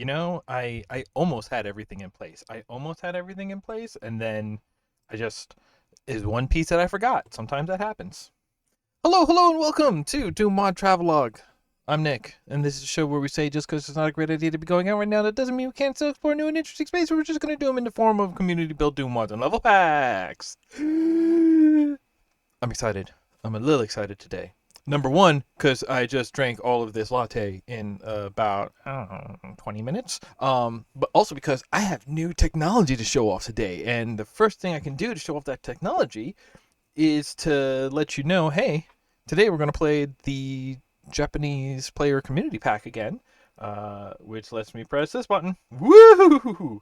I almost had everything in place. I almost had everything in place, and then I just is one piece that I forgot. Sometimes that happens. Hello, and welcome to DooM Travelogue. I'm Nick, and this is a show where we say just because it's not a great idea to be going out right now, that doesn't mean we can't still explore new and interesting space. We're just going to do them in the form of community build Doom mods and level packs. I'm excited. I'm a little excited today. Number one, because I just drank all of this latte in about, I don't know, 20 minutes. But also because I have new technology to show off today. And the first thing I can do to show off that technology is to let you know, hey, today we're going to play the Japanese player community pack again, which lets me press this button. Woo!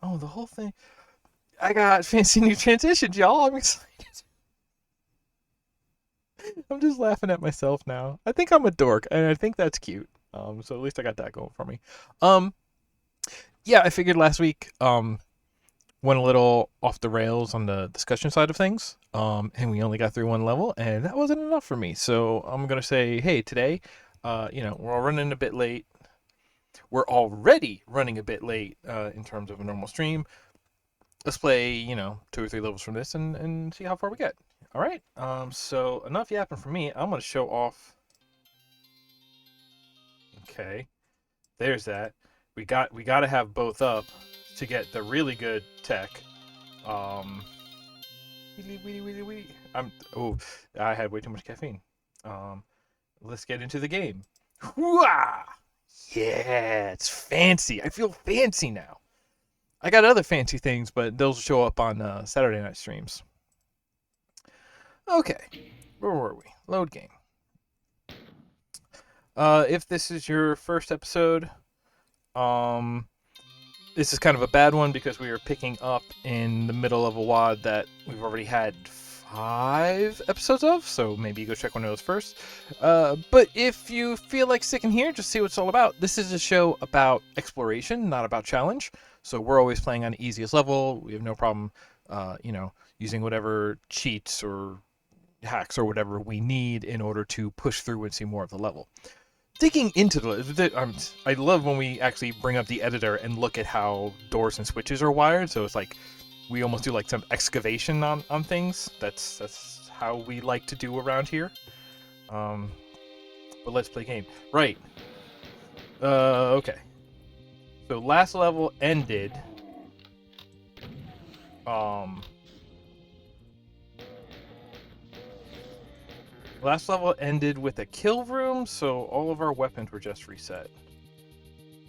Oh, the whole thing. I got fancy new transitions, y'all. I'm excited. I'm just laughing at myself now. I think I'm a dork, and I think that's cute. So at least I got that going for me. Um, yeah, I figured last week went a little off the rails on the discussion side of things. And we only got through one level, and that wasn't enough for me. So I'm gonna say, hey, today, we're all running a bit late. We're already running a bit late in terms of a normal stream. Let's play, 2 or 3 levels from this and see how far we get. All right. So enough yapping from me. I'm gonna show off. Okay, there's that. We got to have both up to get the really good tech. Um, I had way too much caffeine. Um, let's get into the game. Hooah! Yeah, it's fancy. I feel fancy now. I got other fancy things, but those will show up on Saturday night streams. Okay, where were we? Load game. If this is your first episode, um, this is kind of a bad one because we are picking up in the middle of a WAD that we've already had 5 episodes of, so maybe you go check one of those first. But if you feel like sticking here, just see what it's all about. This is a show about exploration, not about challenge. So we're always playing on the easiest level. We have no problem, using whatever cheats or hacks or whatever we need in order to push through and see more of the level. Digging into I love when we actually bring up the editor and look at how doors and switches are wired. So it's like we almost do like some excavation on things. That's how we like to do around here. But let's play game. Right. Okay. So last level ended. Last level ended with a kill room, so all of our weapons were just reset.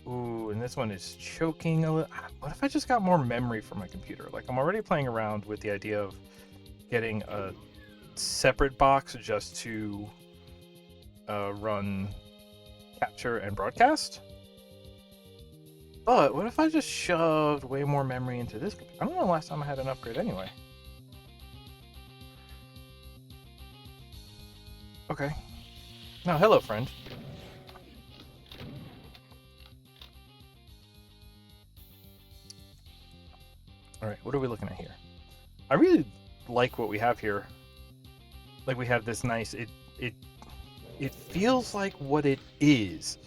Ooh, and this one is choking a little. What if I just got more memory for my computer? Like, I'm already playing around with the idea of getting a separate box just to run capture and broadcast. But what if I just shoved way more memory into this? I don't know the last time I had an upgrade anyway. Okay. Now, hello, friend. All right, what are we looking at here? I really like what we have here. Like, we have this nice. It feels like what it is.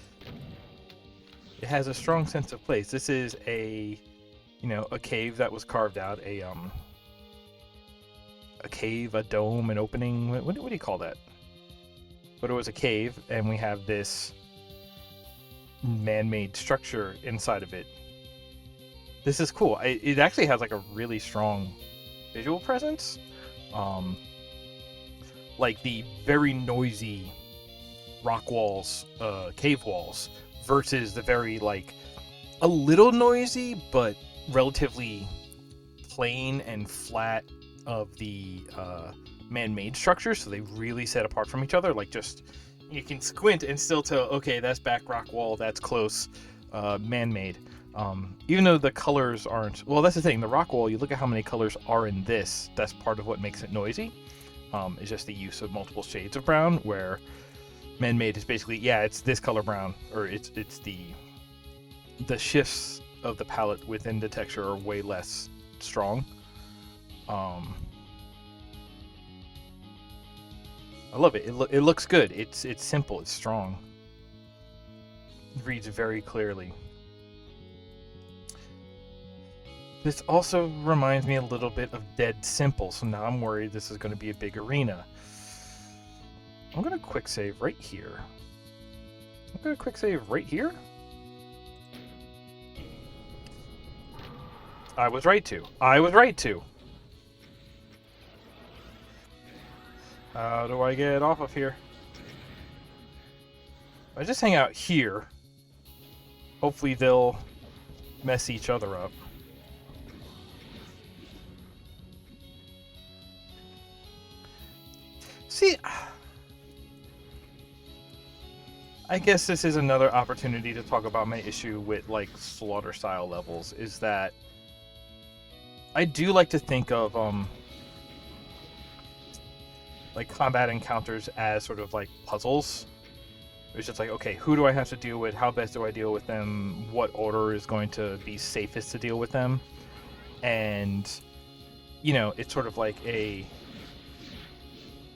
It has a strong sense of place. This is a cave that was carved out. A cave, a dome, an opening. What do you call that? But it was a cave, and we have this man-made structure inside of it. This is cool. It actually has like a really strong visual presence. Like the very noisy rock walls, cave walls, versus the very like a little noisy but relatively plain and flat of the man-made structures. So they really set apart from each other. Like, just you can squint and still tell, okay, that's back rock wall, that's close, man-made. Even though the colors aren't, well, that's the thing. The rock wall, you look at how many colors are in this. That's part of what makes it noisy. It's just the use of multiple shades of brown, where man-made is basically, yeah, it's this color brown, or it's the shifts of the palette within the texture are way less strong. I love it. It looks good. It's simple. It's strong. It reads very clearly. This also reminds me a little bit of Dead Simple, so now I'm worried this is going to be a big arena. I'm going to quick save right here. I'm going to quick save right here. I was right to. I was right to. How do I get off of here? I just hang out here. Hopefully they'll mess each other up. See, I guess this is another opportunity to talk about my issue with like slaughter style levels, is that I do like to think of like combat encounters as sort of like puzzles. It's just like, okay, who do I have to deal with? How best do I deal with them? What order is going to be safest to deal with them? And, you know, it's sort of like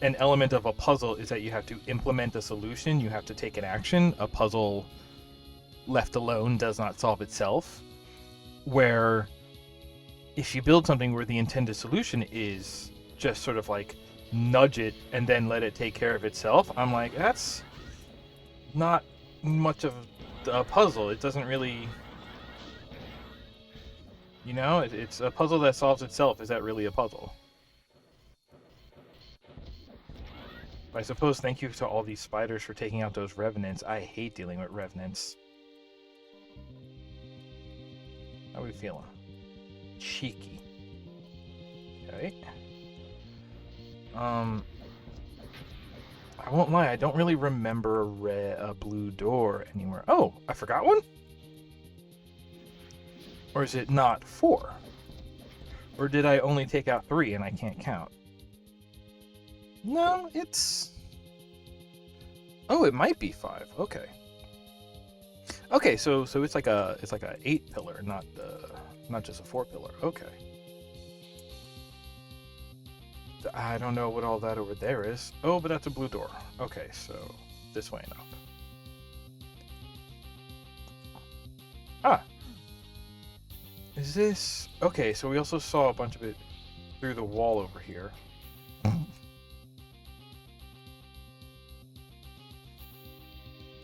an element of a puzzle is that you have to implement a solution. You have to take an action. A puzzle left alone does not solve itself. Where if you build something where the intended solution is just sort of like nudge it and then let it take care of itself, I'm like, that's not much of a puzzle. It doesn't really, you know, it's a puzzle that solves itself. Is that really a puzzle? I suppose thank you to all these spiders for taking out those revenants. I hate dealing with revenants. How are we feeling? Cheeky. Okay. I won't lie, I don't really remember a blue door anywhere. Oh, I forgot one? Or is it not 4? Or did I only take out 3 and I can't count? No, it's... Oh, it might be 5. Okay. Okay, so it's like a 8 pillar, not just a 4 pillar. Okay. I don't know what all that over there is. Oh, but that's a blue door. Okay, so this way and up. Ah. Is this... Okay, so we also saw a bunch of it through the wall over here.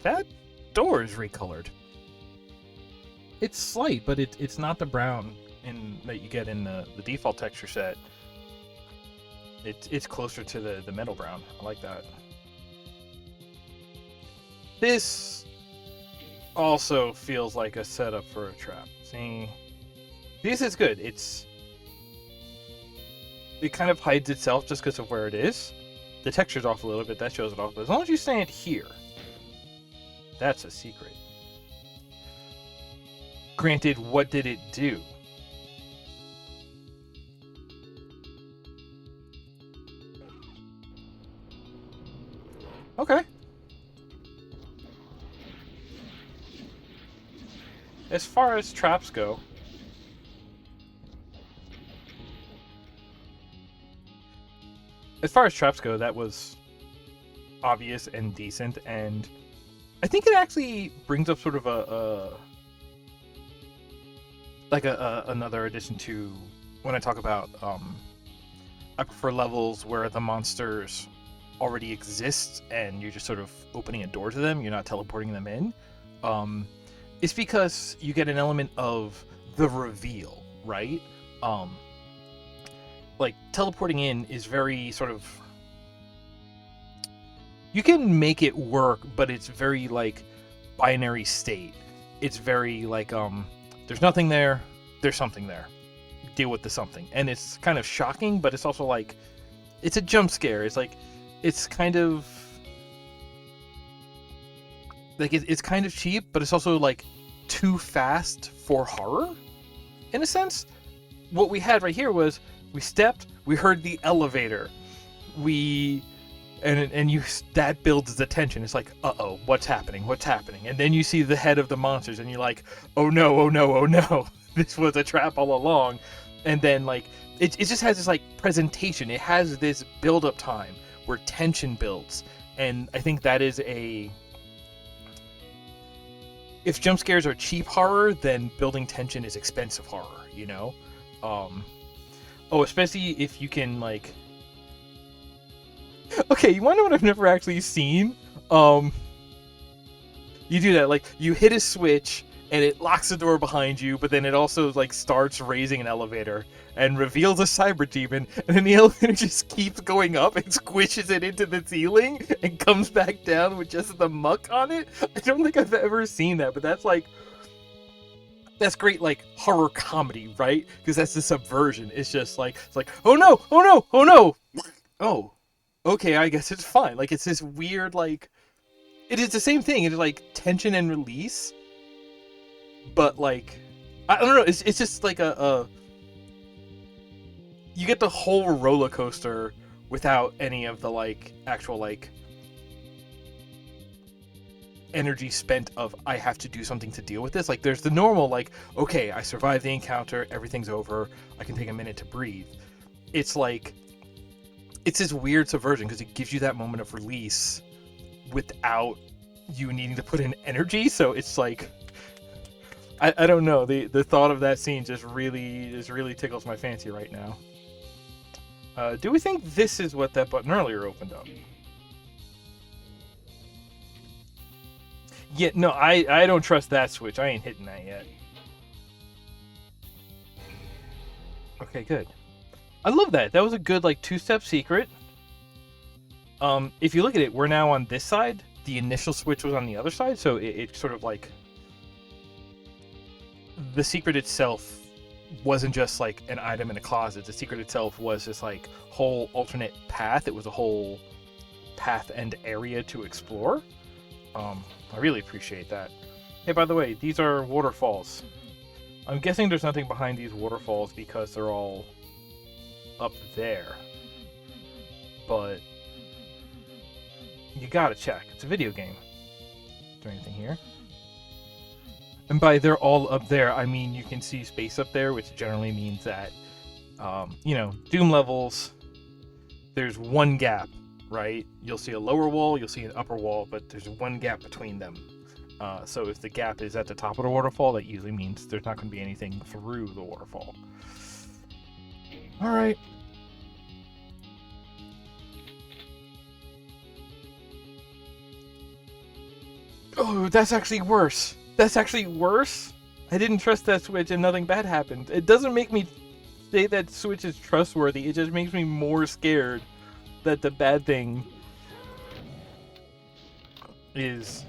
That door is recolored. It's slight, but it's not the brown that you get in the default texture set. It's closer to the metal brown. I like that. This also feels like a setup for a trap. See, this is good. It kind of hides itself just because of where it is. The texture's off a little bit. That shows it off. But as long as you stand here, that's a secret. Granted, what did it do? Okay. As far as traps go, that was obvious and decent, and I think it actually brings up sort of another addition to when I talk about I prefer levels where the monsters already exist and you're just sort of opening a door to them, you're not teleporting them in. It's because you get an element of the reveal, right? Like teleporting in is very sort of, you can make it work, but it's very like binary state. It's very like there's nothing there, there's something there, deal with the something. And it's kind of shocking, but it's also like, it's a jump scare. It's like, it's kind of like it's kind of cheap, but it's also like too fast for horror in a sense. What we had right here was we stepped, we heard the elevator, that builds the tension. It's like, uh-oh, what's happening, and then you see the head of the monsters and you're like, oh no, oh no, oh no, this was a trap all along. And then like it just has this like presentation, it has this build up time where tension builds. And I think that is if jump scares are cheap horror, then building tension is expensive horror, you know? Oh, especially if you can, like... Okay, you wanna know what I've never actually seen? You do that, like, you hit a switch, and it locks the door behind you, but then it also, like, starts raising an elevator, and reveals a cyber demon, and then the elevator just keeps going up and squishes it into the ceiling, and comes back down with just the muck on it? I don't think I've ever seen that, but that's, like... That's great, like, horror comedy, right? Because that's the subversion. It's just like, it's like, oh no, oh no, oh no! Oh, okay, I guess it's fine. Like, it's this weird, like... It is the same thing. It's like tension and release. But, like... I don't know, it's just like a... You get the whole roller coaster without any of the, like, actual, like... energy spent of I have to do something to deal with this. Like, there's the normal, like, okay, I survived the encounter, everything's over, I can take a minute to breathe. It's like, it's this weird subversion because it gives you that moment of release without you needing to put in energy. So it's like, I don't know, the thought of that scene just really tickles my fancy right now. Do we think this is what that button earlier opened up? Yeah, no, I don't trust that switch. I ain't hitting that yet. Okay, good. I love that. That was a good, like, two-step secret. If you look at it, we're now on this side. The initial switch was on the other side, so it sort of, like... The secret itself wasn't just, like, an item in a closet. The secret itself was this, like, whole alternate path. It was a whole path and area to explore. I really appreciate that. Hey, by the way, these are waterfalls. I'm guessing there's nothing behind these waterfalls because they're all up there. But you gotta check. It's a video game. Is there anything here? And by they're all up there, I mean you can see space up there, which generally means that, you know, Doom levels, there's one gap. Right? You'll see a lower wall, you'll see an upper wall, but there's one gap between them. So if the gap is at the top of the waterfall, that usually means there's not going to be anything through the waterfall. Alright. Oh, that's actually worse. That's actually worse? I didn't trust that switch and nothing bad happened. It doesn't make me say that switch is trustworthy, it just makes me more scared that the bad thing is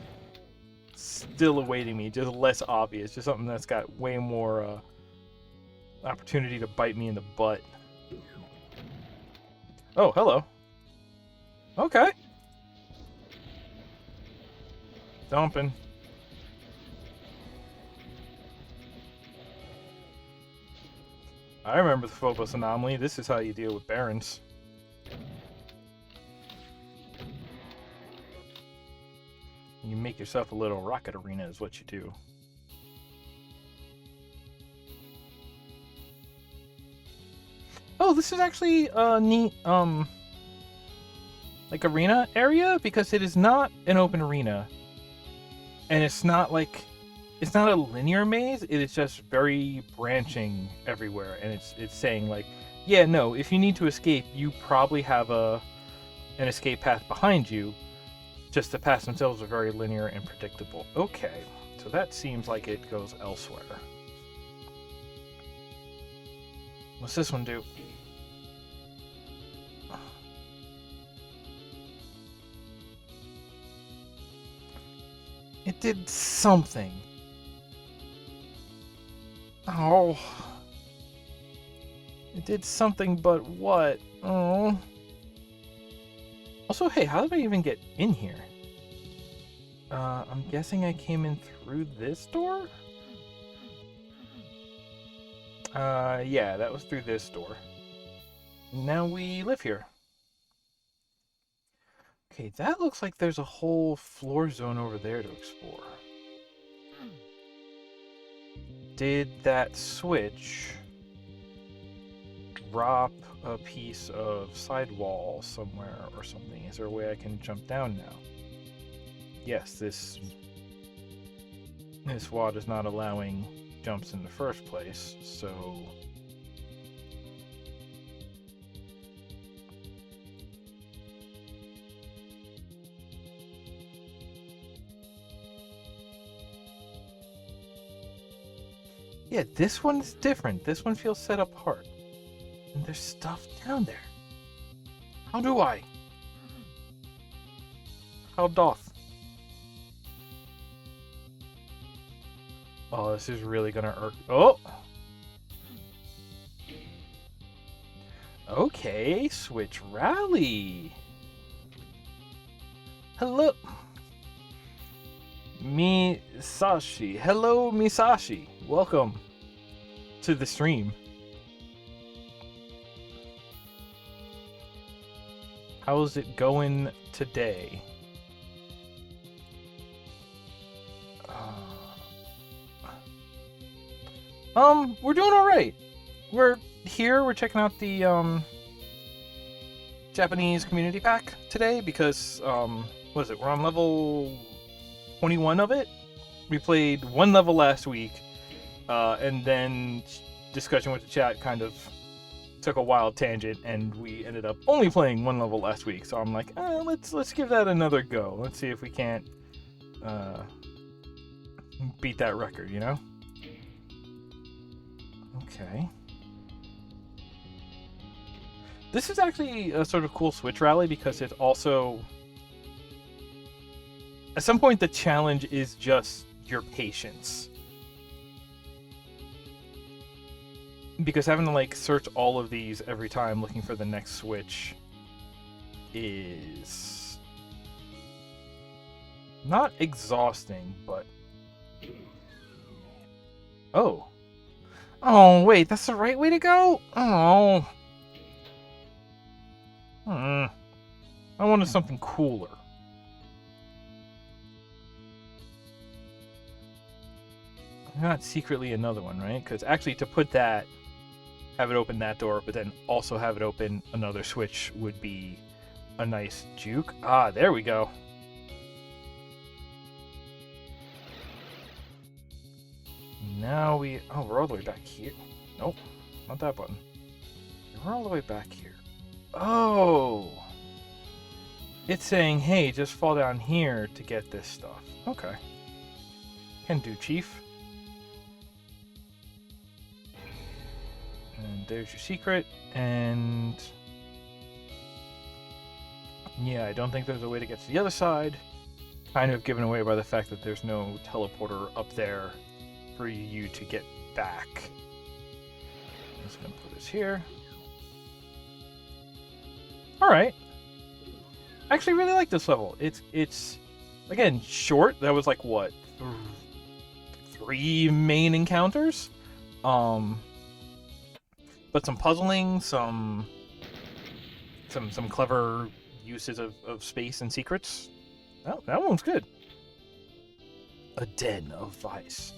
still awaiting me, just less obvious, just something that's got way more opportunity to bite me in the butt. Oh, hello. Okay. Dumping. I remember the Phobos anomaly. This is how you deal with barons. You make yourself a little rocket arena is what you do. Oh, this is actually a neat, like, arena area, because it is not an open arena. And it's not like, it's not a linear maze, it is just very branching everywhere. And it's saying, like, yeah, no, if you need to escape, you probably have an escape path behind you. Just the paths themselves are very linear and predictable. Okay, so that seems like it goes elsewhere. What's this one do? It did something. Oh. It did something, but what? Oh. Also, hey, how did I even get in here? I'm guessing I came in through this door? Yeah, that was through this door. Now we live here. Okay, that looks like there's a whole floor zone over there to explore. Did that switch drop a piece of sidewall somewhere or something? Is there a way I can jump down now? Yes, this WAD is not allowing jumps in the first place, so Yeah, this one's different. This one feels set apart. And there's stuff down there. How do I? How doth? Oh, this is really gonna irk. Oh! Okay, switch rally. Hello. Misashi. Hello, Misashi. Welcome to the stream. How's it going today? We're doing all right. We're here. We're checking out the Japanese community pack today because what is it? We're on level 21 of it. We played one level last week, and then discussion with the chat kind of took a wild tangent, and we ended up only playing one level last week. So I'm like, let's give that another go. Let's see if we can't beat that record, you know? Okay. This is actually a sort of cool switch rally because it's also... At some point, the challenge is just your patience. Because having to, like, search all of these every time looking for the next switch is... not exhausting, but... Oh. Oh, wait, that's the right way to go? Oh. I wanted something cooler. Not secretly another one, right? Because actually to put that, have it open that door, but then also have it open another switch would be a nice juke. Ah, there we go. Now we... Oh, we're all the way back here. Nope, not that button. We're all the way back here. Oh! It's saying, hey, just fall down here to get this stuff. Okay. Can do, Chief. And there's your secret, and... yeah, I don't think there's a way to get to the other side. Kind of given away by the fact that there's no teleporter up there for you to get back. I'm just gonna put this here. Alright. I actually really like this level. It's again, short. That was like, what? 3 main encounters? But some puzzling, some clever uses of space and secrets. Oh, that one's good. A den of vice.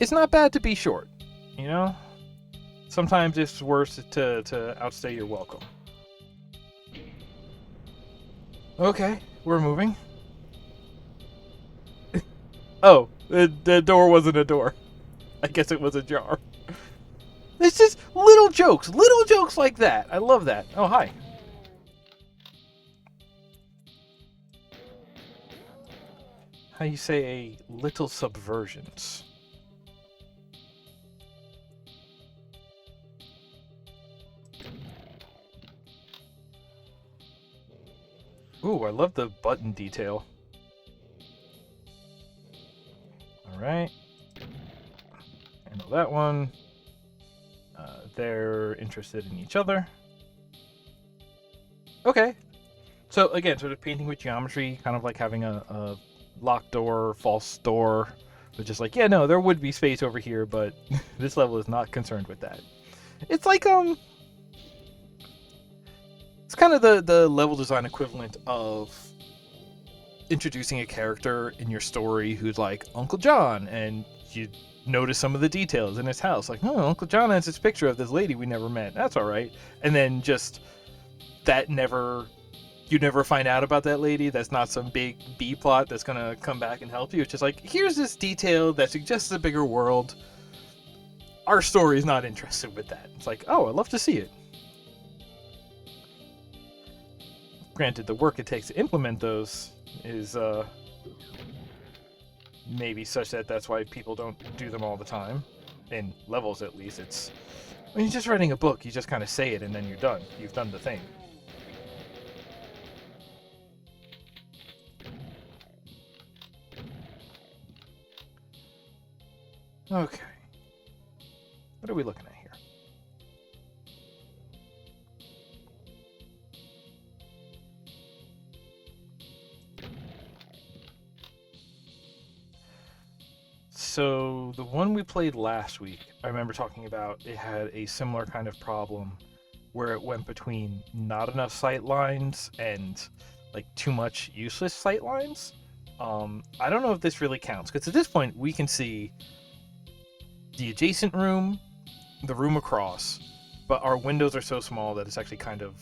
It's not bad to be short, you know? Sometimes it's worth to outstay your welcome. Okay, we're moving. Oh, the door wasn't a door. I guess it was ajar. It's just little jokes like that. I love that. Oh, hi. How you say a little subversions? Ooh, I love the button detail. Alright. Handle that one. They're interested in each other. Okay. So, again, sort of painting with geometry, kind of like having a locked door, false door. But just like, yeah, no, there would be space over here, but this level is not concerned with that. It's like, it's kind of the level design equivalent of introducing a character in your story who's like Uncle John, and you notice some of the details in his house. Like, oh, Uncle John has this picture of this lady we never met. That's all right. And then just that you never find out about that lady. That's not some big B plot that's gonna come back and help you. It's just like, here's this detail that suggests a bigger world. Our story is not interested with that. It's like, oh, I'd love to see it. Granted, the work it takes to implement those is maybe such that that's why people don't do them all the time. in levels at least, it's when you're just writing a book, you just kind of say it and then you're done. You've done the thing. Okay. What are we looking at here? So the one we played last week, I remember talking about, it had a similar kind of problem where it went between not enough sight lines and like too much useless sight lines. I don't know if this really counts, because at this point we can see the adjacent room, the room across, but our windows are so small that it's actually kind of...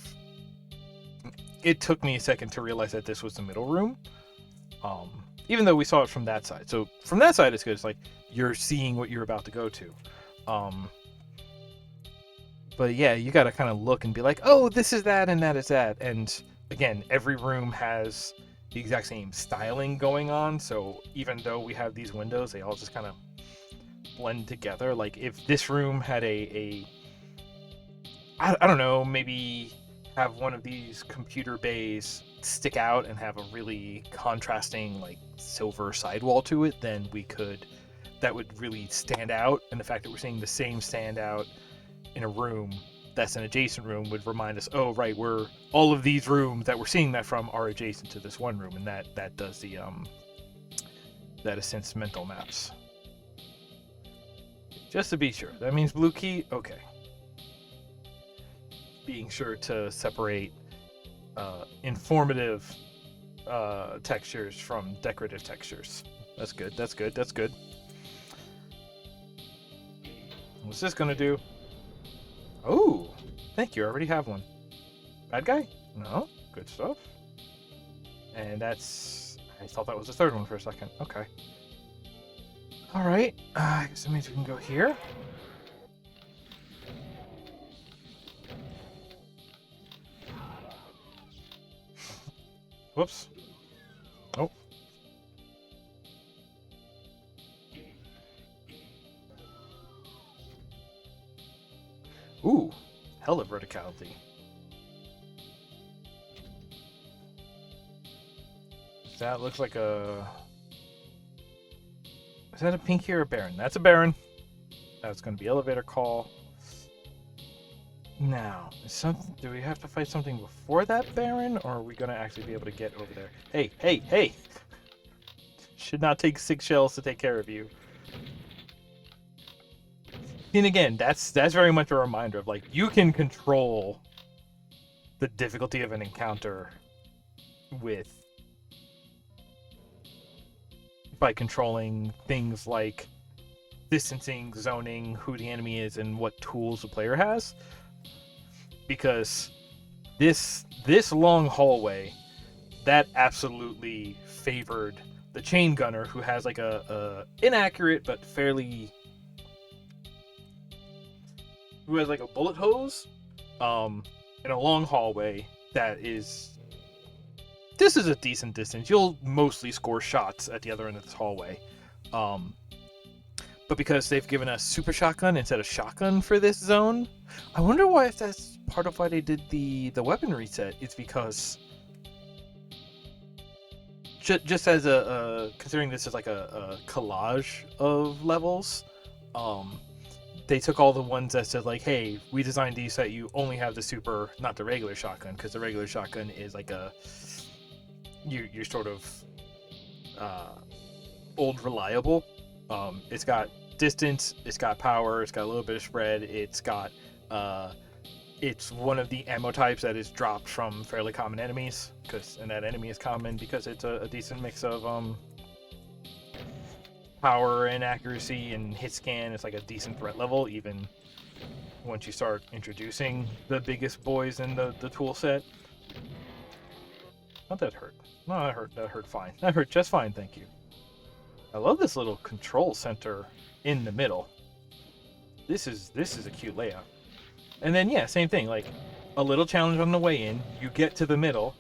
It took me a second to realize that this was the middle room, even though we saw it from that side. So from that side, it's good. It's like you're seeing what you're about to go to. But yeah, you got to kind of look and be like, oh, this is that and that is that. And again, every room has the exact same styling going on. So even though we have these windows, they all just kind of blend together. Like if this room had I don't know, maybe have one of these computer bays stick out and have a really contrasting like silver sidewall to it, then that would really stand out. And the fact that we're seeing the same standout in a room that's an adjacent room would remind us, oh right, all of these rooms that we're seeing that from are adjacent to this one room, and that does the that ascents mental maps. Just to be sure. That means blue key? Okay. Being sure to separate informative textures from decorative textures. That's good, that's good, that's good. What's this gonna do? Oh, thank you, I already have one. Bad guy? No, good stuff. And that's... I thought that was the third one for a second. Okay. Alright, I guess that means we can go here. Whoops. Oh. Ooh, hella verticality. That looks like a... Is that a Pinky or a Baron? That's a Baron. That's going to be elevator call. Now, do we have to fight something before that Baron, or are we going to actually be able to get over there? Hey, hey, hey! Should not take 6 shells to take care of you. And again, that's very much a reminder of, like, you can control the difficulty of an encounter by controlling things like distancing, zoning, who the enemy is, and what tools the player has. Because this long hallway, that absolutely favored the chain gunner, who has like a inaccurate but fairly... who has like a bullet hose in a long hallway that is... This is a decent distance. You'll mostly score shots at the other end of this hallway. But because they've given us super shotgun instead of shotgun for this zone, I wonder why, if that's part of why they did the weapon reset. It's because just as considering this is like a collage of levels, they took all the ones that said like, hey, we designed these so that you only have the super, not the regular shotgun, because the regular shotgun is like you're sort of old reliable. It's got distance, it's got power, it's got a little bit of spread, it's got it's one of the ammo types that is dropped from fairly common enemies, and that enemy is common because it's a decent mix of power and accuracy and hit scan. It's like a decent threat level, even once you start introducing the biggest boys in the tool set. Not that hurt. No, that hurt fine. That hurt just fine, thank you. I love this little control center in the middle. This is a cute layout. And then yeah, same thing, like a little challenge on the way in, you get to the middle,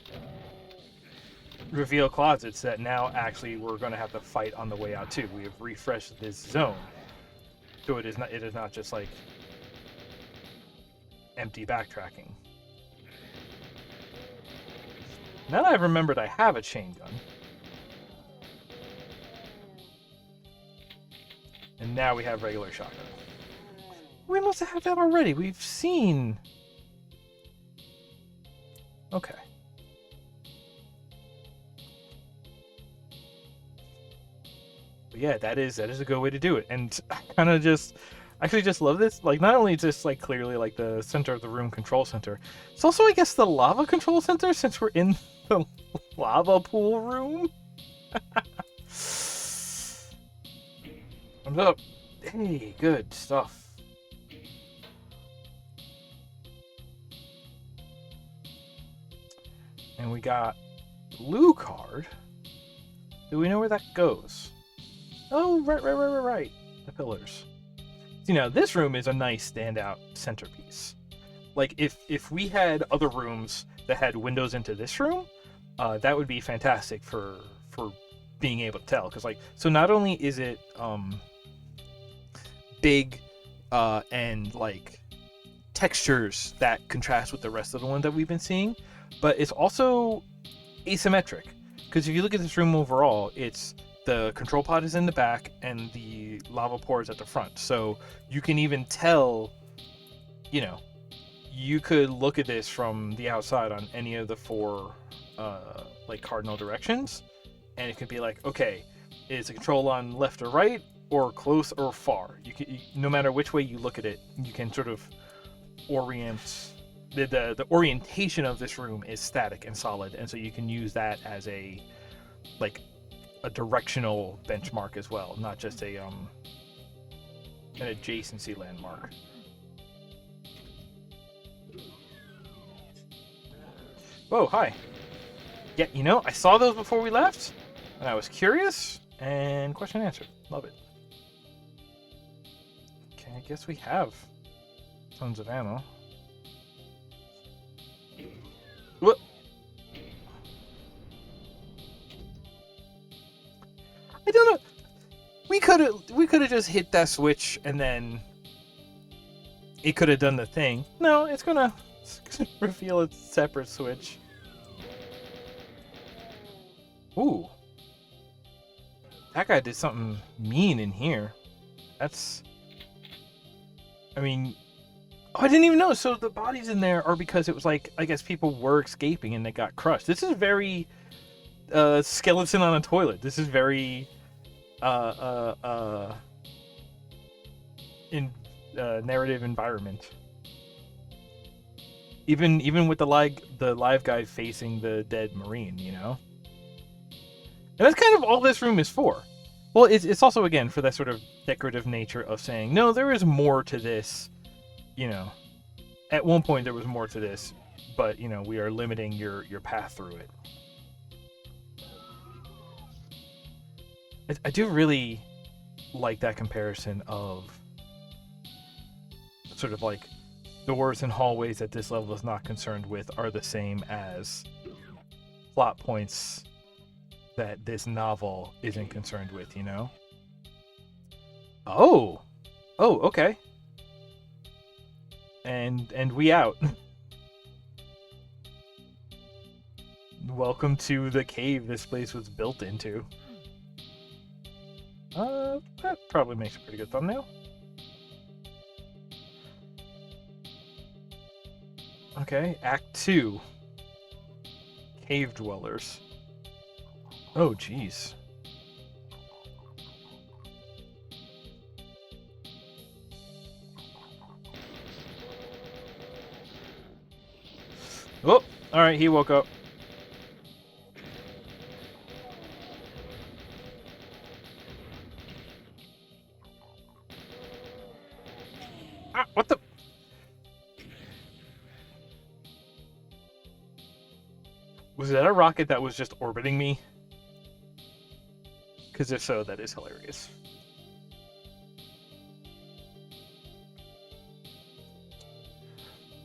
reveal closets that now actually we're going to have to fight on the way out too. We have refreshed this zone. So it is not just like empty backtracking. Now that I've remembered I have a chain gun. And now we have regular shotgun. We must have that already. We've seen... Okay. But yeah, that is a good way to do it. And I kind of just... actually just love this. Like, not only is this, like, clearly, like, the center of the room control center, it's also, I guess, the lava control center, since we're in the lava pool room. Thumbs up. Hey, good stuff. And we got blue card. Do we know where that goes? Oh, right. The pillars. You know, this room is a nice standout centerpiece. Like, if we had other rooms that had windows into this room, that would be fantastic for being able to tell. Because, like, so not only is it big and, like, textures that contrast with the rest of the ones that we've been seeing, but it's also asymmetric. Because if you look at this room overall, it's the control pod is in the back and the lava pour is at the front. So you can even tell, you know, you could look at this from the outside on any of the four like cardinal directions, and it could be like, okay, is the control on left or right, or close or far? No matter which way you look at it, you can sort of orient. The orientation of this room is static and solid, and so you can use that as a directional benchmark as well, not just an adjacency landmark. Whoa, hi. Yeah, you know, I saw those before we left, and I was curious, and question answered. Love it. Okay, I guess we have tons of ammo. What? I don't know. We could have just hit that switch and then it could have done the thing. No, it's gonna reveal a separate switch. Ooh. That guy did something mean in here. That's... I mean... Oh, I didn't even know. So the bodies in there are because it was like, I guess people were escaping and they got crushed. This is very skeleton on a toilet. This is very narrative environment. Even with the live guy facing the dead Marine, you know? And that's kind of all this room is for. Well, it's also, again, for that sort of decorative nature of saying, no, there is more to this. You know, at one point there was more to this, but, you know, we are limiting your path through it. I do really like that comparison of sort of like doors and hallways that this level is not concerned with are the same as plot points that this novel isn't concerned with, you know? Oh, okay. And we out. Welcome to the cave this place was built into. That probably makes a pretty good thumbnail. Okay, Act 2. Cave Dwellers. Oh, jeez. Oh, alright, he woke up. Ah, what the? Was that a rocket that was just orbiting me? Because if so, that is hilarious.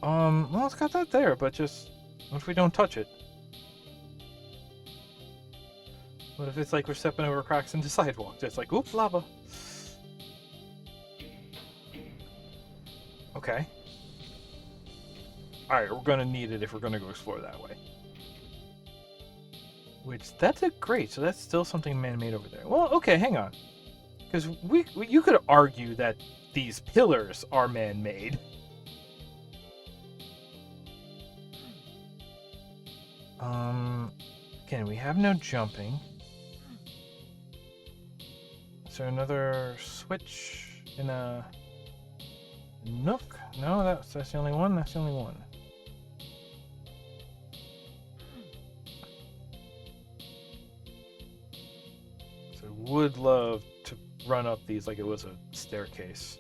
Well, it's got that there, but just... What if we don't touch it? What if it's like we're stepping over cracks in the sidewalk? Just like, oops, lava. Okay. Alright, we're gonna need it if we're gonna go explore that way. Which, that's a great, so that's still something man-made over there. Well, okay, hang on. Because you could argue that these pillars are man-made. Again, we have no jumping. Is there another switch in a nook? No, that's the only one. That's the only one. So I would love to run up these like it was a staircase.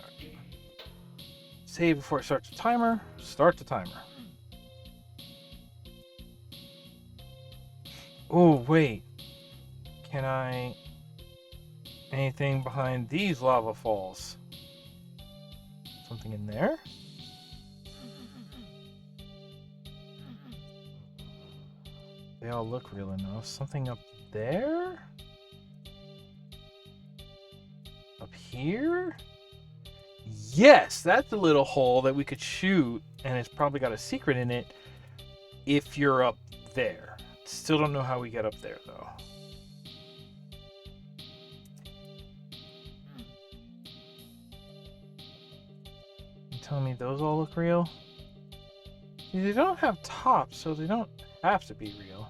Right. Save before it starts the timer. Start the timer. Oh, wait. Can I... Anything behind these lava falls? Something in there? They all look real enough. Something up there? Up here? Yes! That's a little hole that we could shoot, and it's probably got a secret in it if you're up there. Still don't know how we get up there, though. You telling me those all look real? See, they don't have tops, so they don't have to be real.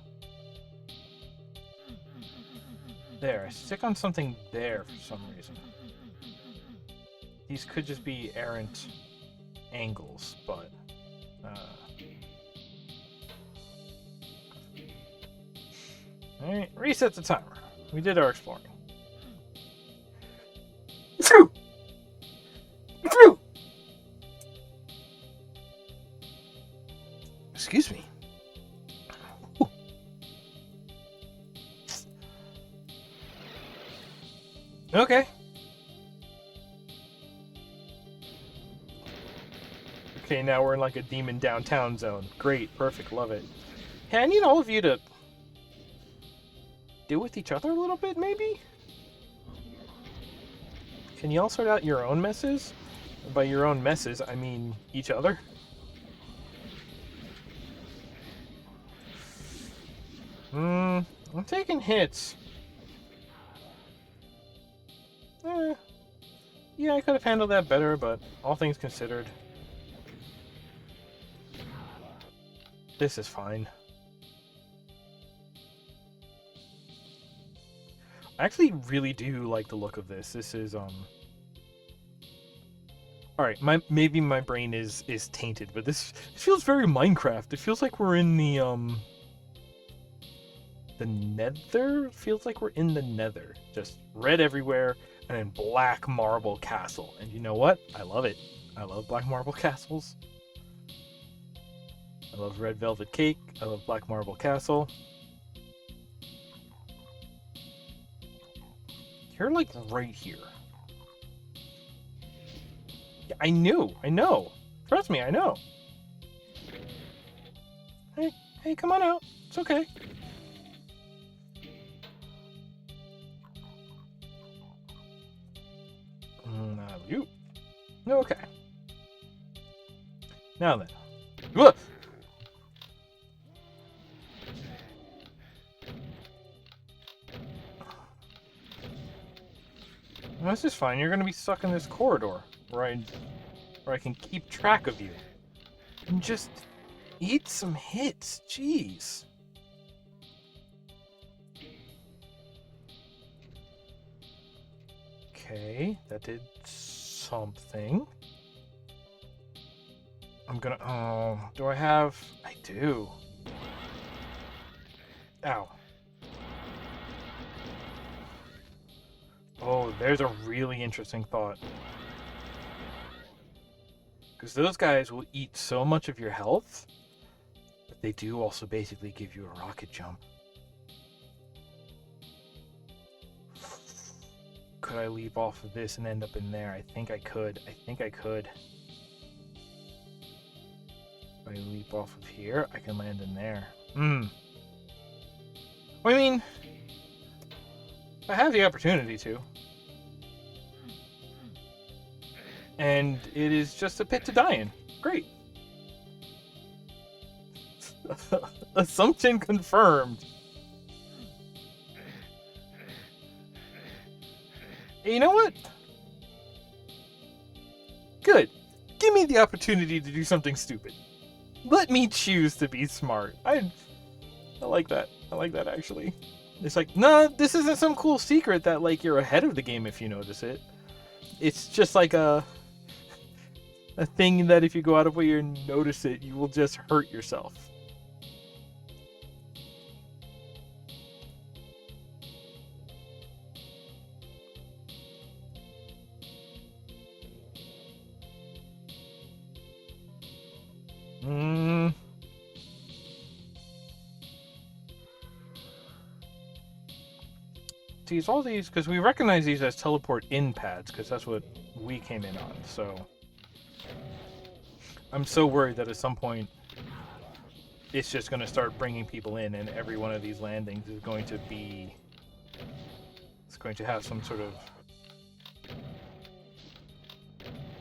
There, I stick on something there for some reason. These could just be errant angles, but... Alright, reset the timer. We did our exploring. Through! Through! Excuse me. Ooh. Okay. Okay, now we're in like a demon downtown zone. Great, perfect, love it. Hey, I need all of you to deal with each other a little bit, maybe? Can you all sort out your own messes? By your own messes, I mean each other. I'm taking hits. Yeah, I could have handled that better, but all things considered, this is fine. I actually really do like the look of this. This is Alright, maybe my brain is tainted, but this feels very Minecraft. It feels like we're in the Nether? It feels like we're in the Nether. Just red everywhere and then black marble castle. And you know what? I love it. I love black marble castles. I love red velvet cake. I love black marble castle. You're like right here. Yeah, I know. Trust me, I know. Hey, come on out. It's okay. Not you. Okay. Now then. Whoa! Well, this is fine. You're going to be stuck in this corridor where I can keep track of you. And just eat some hits. Jeez. Okay, that did something. I'm gonna... Oh, do I have... I do. Ow. Oh, there's a really interesting thought. Because those guys will eat so much of your health, but they do also basically give you a rocket jump. Could I leap off of this and end up in there? I think I could. If I leap off of here, I can land in there. I mean, I have the opportunity to. And it is just a pit to die in. Great. Assumption confirmed. Hey, you know what? Good. Give me the opportunity to do something stupid. Let me choose to be smart. I like that. I like that, actually. It's like, no, this isn't some cool secret that, like, you're ahead of the game if you notice it. It's just like a thing that if you go out of way and notice it, you will just hurt yourself. Use all these because we recognize these as teleport in pads because that's what we came in on. So I'm so worried that at some point it's just going to start bringing people in, and every one of these landings is going to be, it's going to have some sort of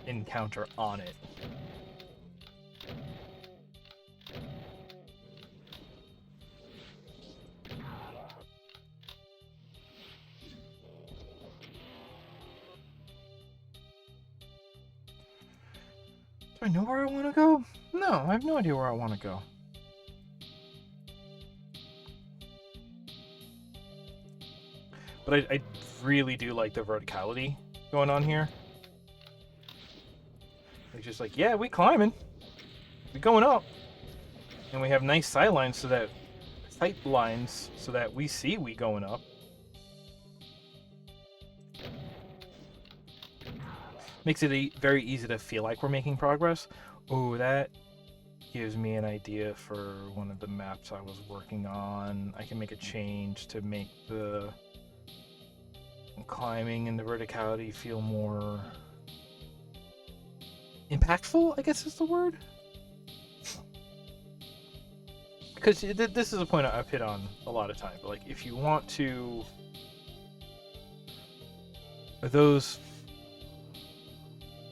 encounter on it. Do I know where I want to go? No, I have no idea where I want to go. But I really do like the verticality going on here. It's just like, yeah, we climbing. We going up. And we have nice sight lines so that we see we going up. Makes it very easy to feel like we're making progress. Oh, that gives me an idea for one of the maps I was working on. I can make a change to make the climbing and the verticality feel more impactful, I guess is the word. Because this is a point I've hit on a lot of times. Like, if you want to... Those...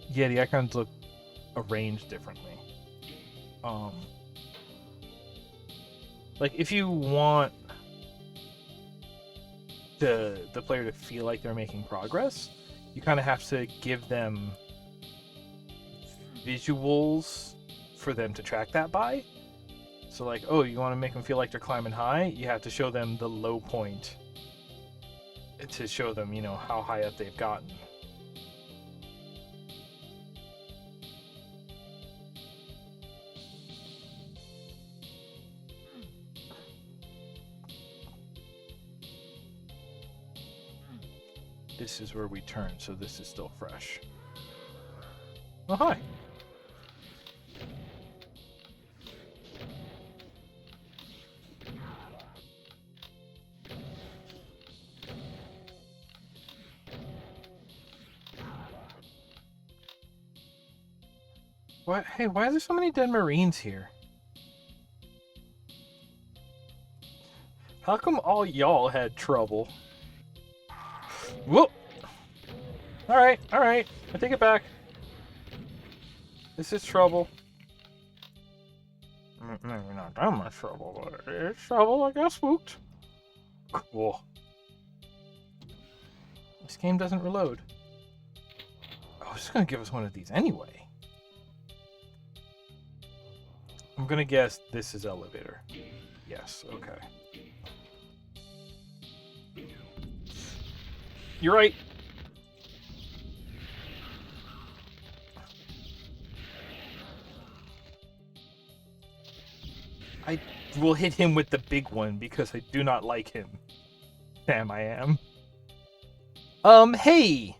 Yeah, the icons look arranged differently. Like, if you want the player to feel like they're making progress, you kind of have to give them visuals for them to track that by. So, like, oh, you want to make them feel like they're climbing high? You have to show them the low point to show them, you know, how high up they've gotten. This is where we turn, so this is still fresh. Oh, hi. What? Hey, why are there so many dead Marines here? How come all y'all had trouble? Whoop! Alright, alright. I take it back. This is trouble. Maybe not that much trouble, but it's trouble. I got spooked. Cool. This game doesn't reload. Oh, it's just gonna give us one of these anyway. I'm gonna guess this is elevator. Yes, okay. You're right. I will hit him with the big one because I do not like him. Damn, I am. Hey!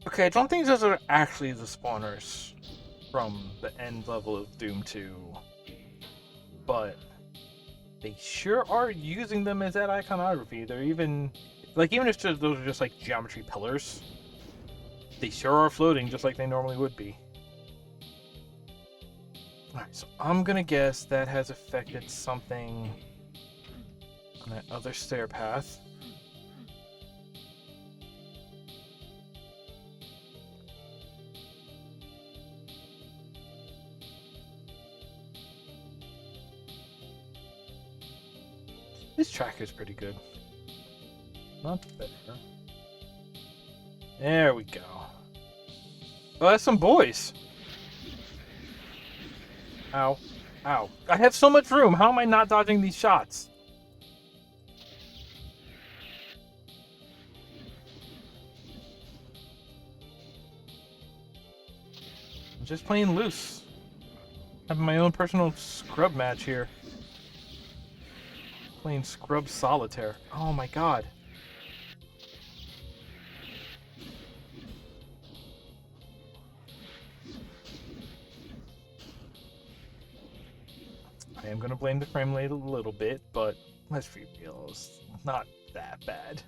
Okay, I don't think those are actually the spawners from the end level of Doom 2. But they sure are using them as that iconography. They're even... Like, even if those are just, like, geometry pillars, they sure are floating just like they normally would be. Alright, so I'm gonna guess that has affected something on that other stair path. This track is pretty good. Not better. There we go. Oh, that's some boys. Ow. Ow. I have so much room. How am I not dodging these shots? I'm just playing loose. Having my own personal scrub match here. Playing scrub solitaire. Oh my god. I am going to blame the frame rate a little bit, but let's be real, it's not that bad.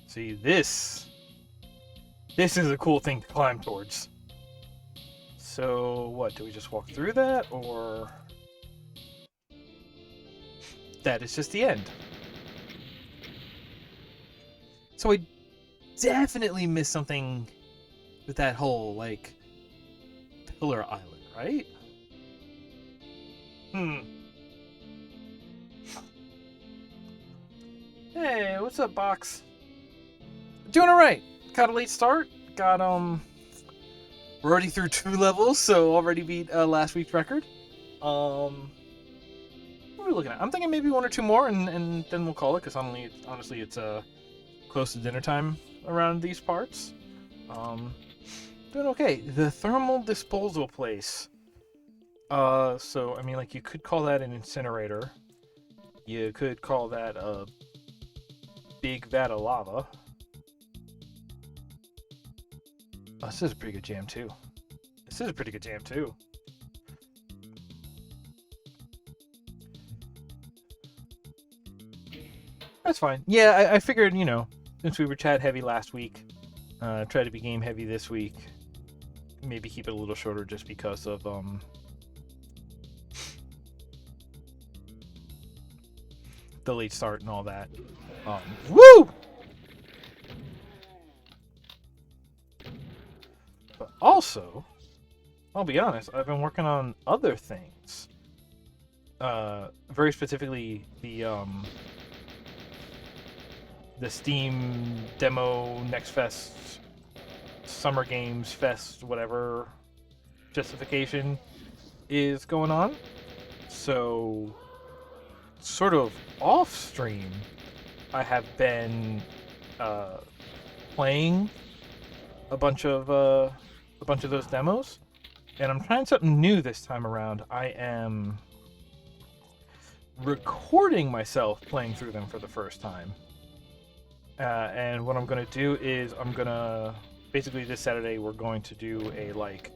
See, this is a cool thing to climb towards. So, what, do we just walk through that, or... That is just the end. So I definitely missed something with that whole, like, pillar island, right? Hey, what's up, Box? Doing alright. Got a late start. Got, we're already through 2 levels, so already beat last week's record. What are we looking at? I'm thinking maybe 1 or 2 more, and then we'll call it, because honestly, it's close to dinner time around these parts. Doing okay. The thermal disposal place. So, I mean, like, you could call that an incinerator. You could call that a big vat of lava. Oh, this is a pretty good jam, too. That's fine. Yeah, I figured, you know, since we were chat heavy last week, try to be game heavy this week. Maybe keep it a little shorter just because of, the late start and all that. Woo! But also, I'll be honest, I've been working on other things. Very specifically, the Steam demo Next Fest Summer Games Fest, whatever justification is going on. So, sort of off stream, I have been playing a bunch of those demos, and I'm trying something new this time around. I am recording myself playing through them for the first time. And what I'm going to do is basically this Saturday we're going to do a like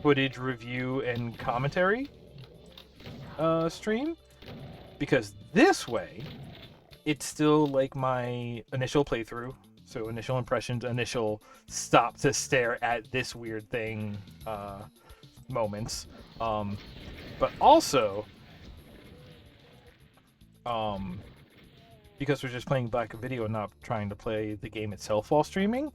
footage review and commentary stream, because this way it's still like my initial playthrough, so initial impressions, initial stop to stare at this weird thing moments, but also because we're just playing back a video and not trying to play the game itself while streaming,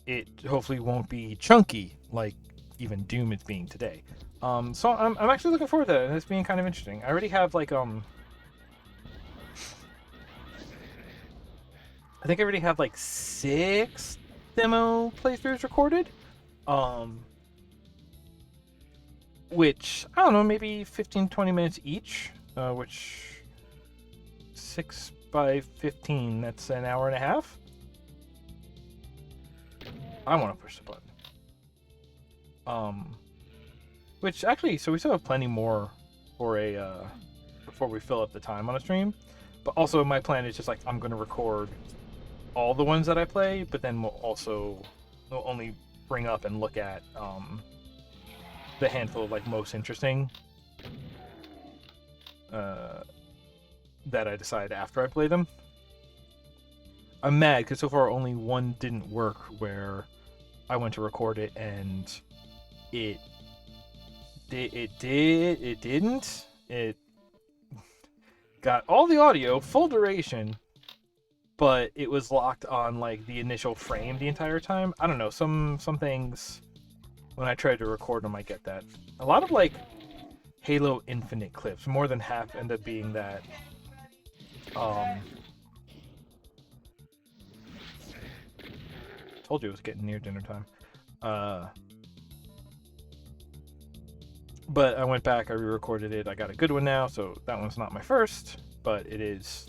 it hopefully won't be chunky like even Doom is being today. So I'm actually looking forward to that, and it's being kind of interesting. I already have like I think I already have like 6 demo playthroughs recorded, which I don't know, maybe 15-20 minutes each, which 6 by 15, that's an hour and a half. I want to push the button. Which actually, so we still have plenty more for before we fill up the time on a stream. But also my plan is just like, I'm going to record all the ones that I play, but then we'll only bring up and look at the handful of like most interesting that I decide after I play them. I'm mad because so far only one didn't work, where I went to record it and it got all the audio, full duration, but it was locked on like the initial frame the entire time. I don't know, some things when I tried to record them I get that. A lot of like Halo Infinite clips, more than half end up being that. Told you it was getting near dinner time. But I went back, I re-recorded it. I got a good one now, so that one's not my first, but it is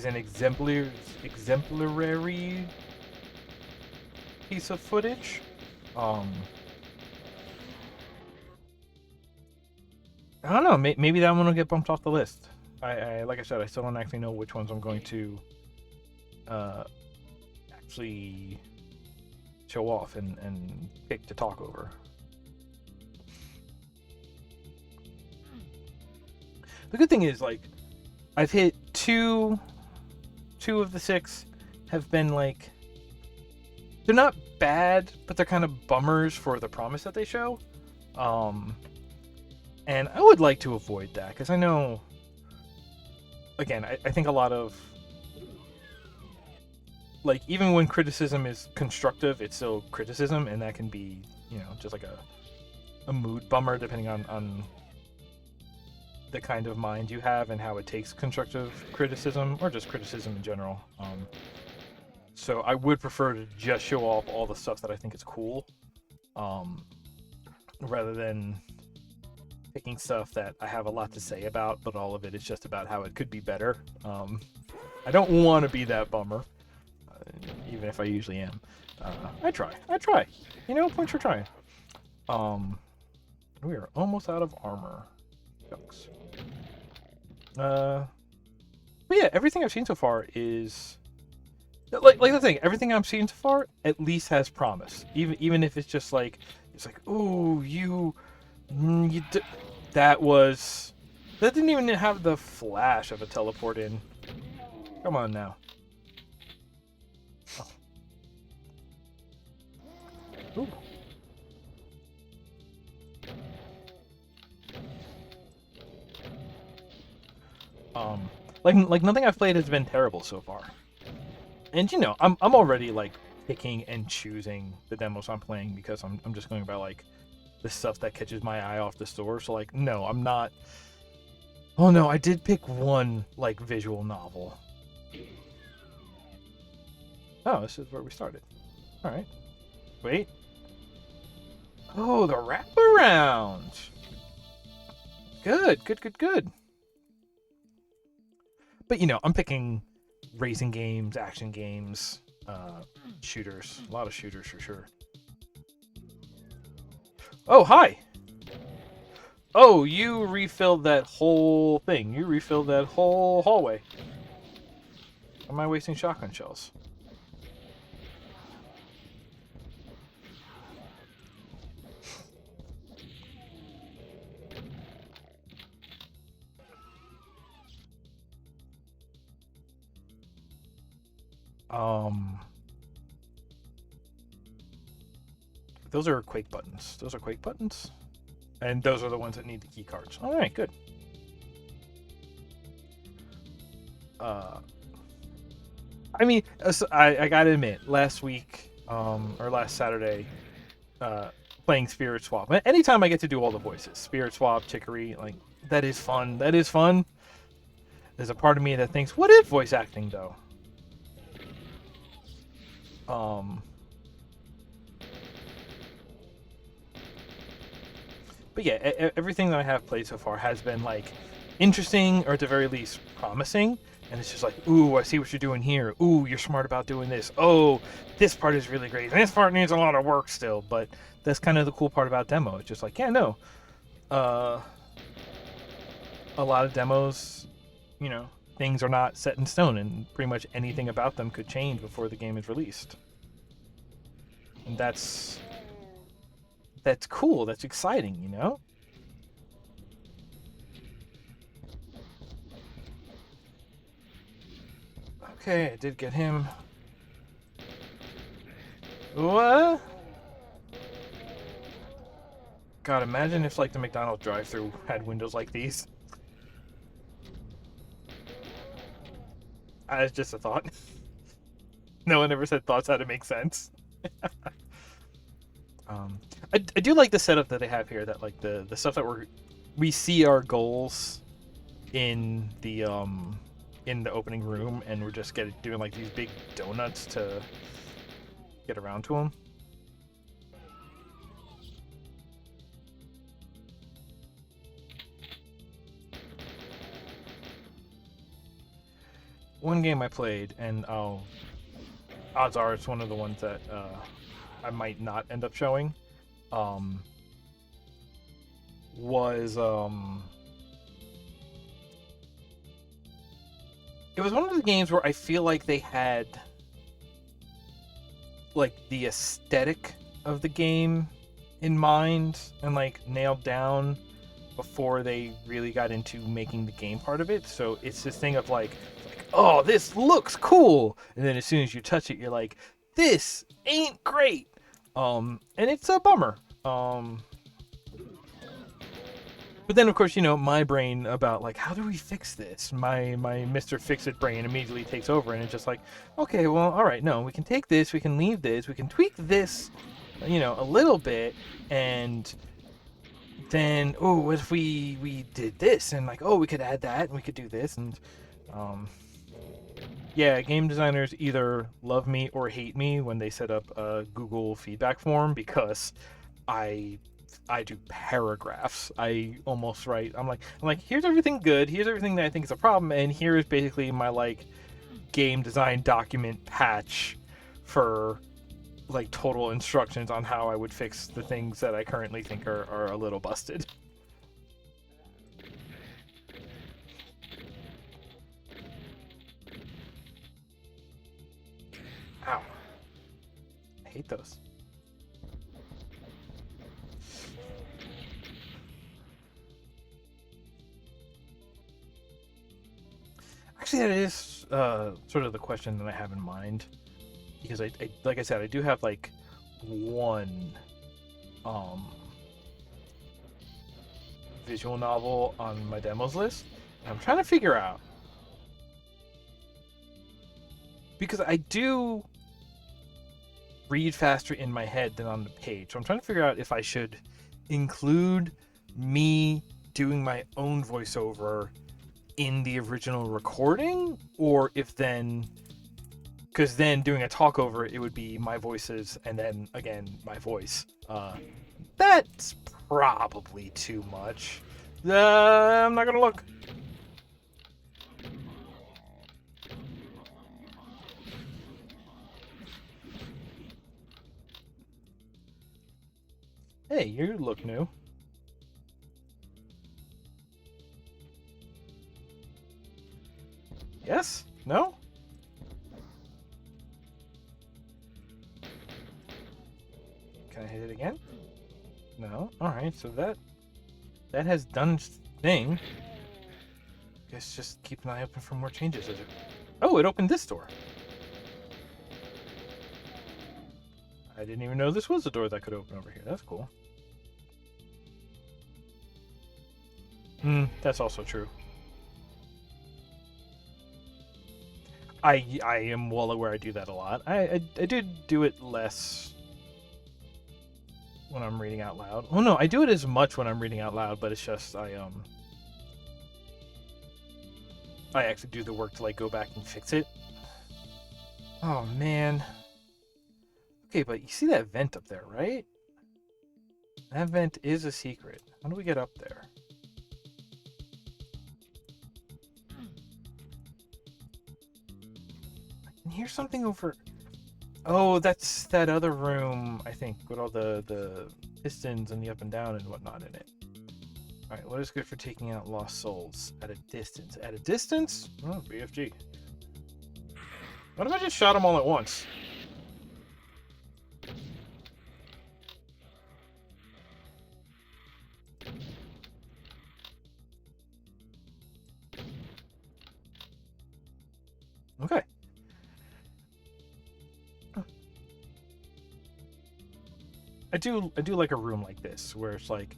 an exemplary piece of footage. I don't know. Maybe that one will get bumped off the list. I like I said, I still don't actually know which ones I'm going to actually show off and pick to talk over. The good thing is, like, I've hit two of the 6 have been like, they're not bad, but they're kind of bummers for the promise that they show. And I would like to avoid that, because I know, again, I think a lot of, like, even when criticism is constructive, it's still criticism, and that can be, you know, just like a mood bummer, depending on the kind of mind you have and how it takes constructive criticism, or just criticism in general. So I would prefer to just show off all the stuff that I think is cool, rather than picking stuff that I have a lot to say about, but all of it is just about how it could be better. I don't want to be that bummer, even if I usually am. I try. You know, points for trying. We are almost out of armor. Jokes. But yeah, everything I've seen so far is like the thing. Everything I've seen so far at least has promise. Even if it's just like, it's like, ooh, that didn't even have the flash of a teleport in. Come on now. Oh. Ooh. Like nothing I've played has been terrible so far. And you know, I'm already like picking and choosing the demos I'm playing because I'm just going by like the stuff that catches my eye off the store. So like, no, I'm not. Oh no, I did pick one like visual novel. Oh, this is where we started. All right. Wait. Oh, the wraparound. Good. But you know, I'm picking racing games, action games, shooters. A lot of shooters for sure. Oh, hi! Oh, you refilled that whole thing. You refilled that whole hallway. Am I wasting shotgun shells? Those are Quake buttons. And those are the ones that need the key cards. All right, good. I mean, I gotta admit, last week, or last Saturday, playing Spirit Swap. Anytime I get to do all the voices, Spirit Swap, Chicory, like, that is fun. There's a part of me that thinks, what is voice acting, though? But yeah, everything that I have played so far has been like interesting, or at the very least promising. And it's just like, ooh, I see what you're doing here. Ooh, you're smart about doing this. Oh, this part is really great. And this part needs a lot of work still. But that's kind of the cool part about demo. It's just like, yeah, no. A lot of demos, you know, things are not set in stone, and pretty much anything about them could change before the game is released. And that's cool. That's exciting, you know? Okay, I did get him. What? God, imagine if like the McDonald's drive-thru had windows like these. It's just a thought. No one ever said thoughts had to make sense. I do like the setup that they have here. That like the stuff that we see our goals in the opening room, and we're just doing like these big donuts to get around to them. One game I played, and odds are it's one of the ones that I might not end up showing. Was it was one of the games where I feel like they had like the aesthetic of the game in mind and like nailed down before they really got into making the game part of it. So it's this thing of like, oh, this looks cool, and then as soon as you touch it, you're like, this ain't great. And it's a bummer. But then, of course, you know, my brain about like, how do we fix this? My Mr. Fix-It brain immediately takes over, and it's just like, okay, well, all right, no, we can take this, we can leave this, we can tweak this, you know, a little bit, and then, oh, what if we did this, and like, oh, we could add that, and we could do this, and yeah, game designers either love me or hate me when they set up a Google feedback form, because I do paragraphs. I almost write. I'm like, here's everything good. Here's everything that I think is a problem, and here is basically my like game design document patch for like total instructions on how I would fix the things that I currently think are a little busted. Ow. I hate those. Actually, that is sort of the question that I have in mind, because I like I said, I do have like one visual novel on my demos list. I'm trying to figure out, because I do read faster in my head than on the page. So I'm trying to figure out if I should include me doing my own voiceover in the original recording, or if then, because then doing a talk over it would be my voices and then again my voice. That's probably too much. I'm not gonna look. Hey, you look new. Yes? No? Can I hit it again? No? Alright, so that has done its thing. Guess just keep an eye open for more changes. Is it? Oh, it opened this door. I didn't even know this was a door that could open over here. That's cool. That's also true. I am well aware I do that a lot. I do it less when I'm reading out loud. Oh no, I do it as much when I'm reading out loud, but it's just I actually do the work to like go back and fix it. Oh man. Okay, but you see that vent up there, right? That vent is a secret. How do we get up there? And here's something over... Oh, that's that other room, I think, with all the pistons and the up and down and whatnot in it. Alright, what is good for taking out lost souls? At a distance. At a distance? Oh, BFG. What if I just shot them all at once? Okay. I do like a room like this where it's like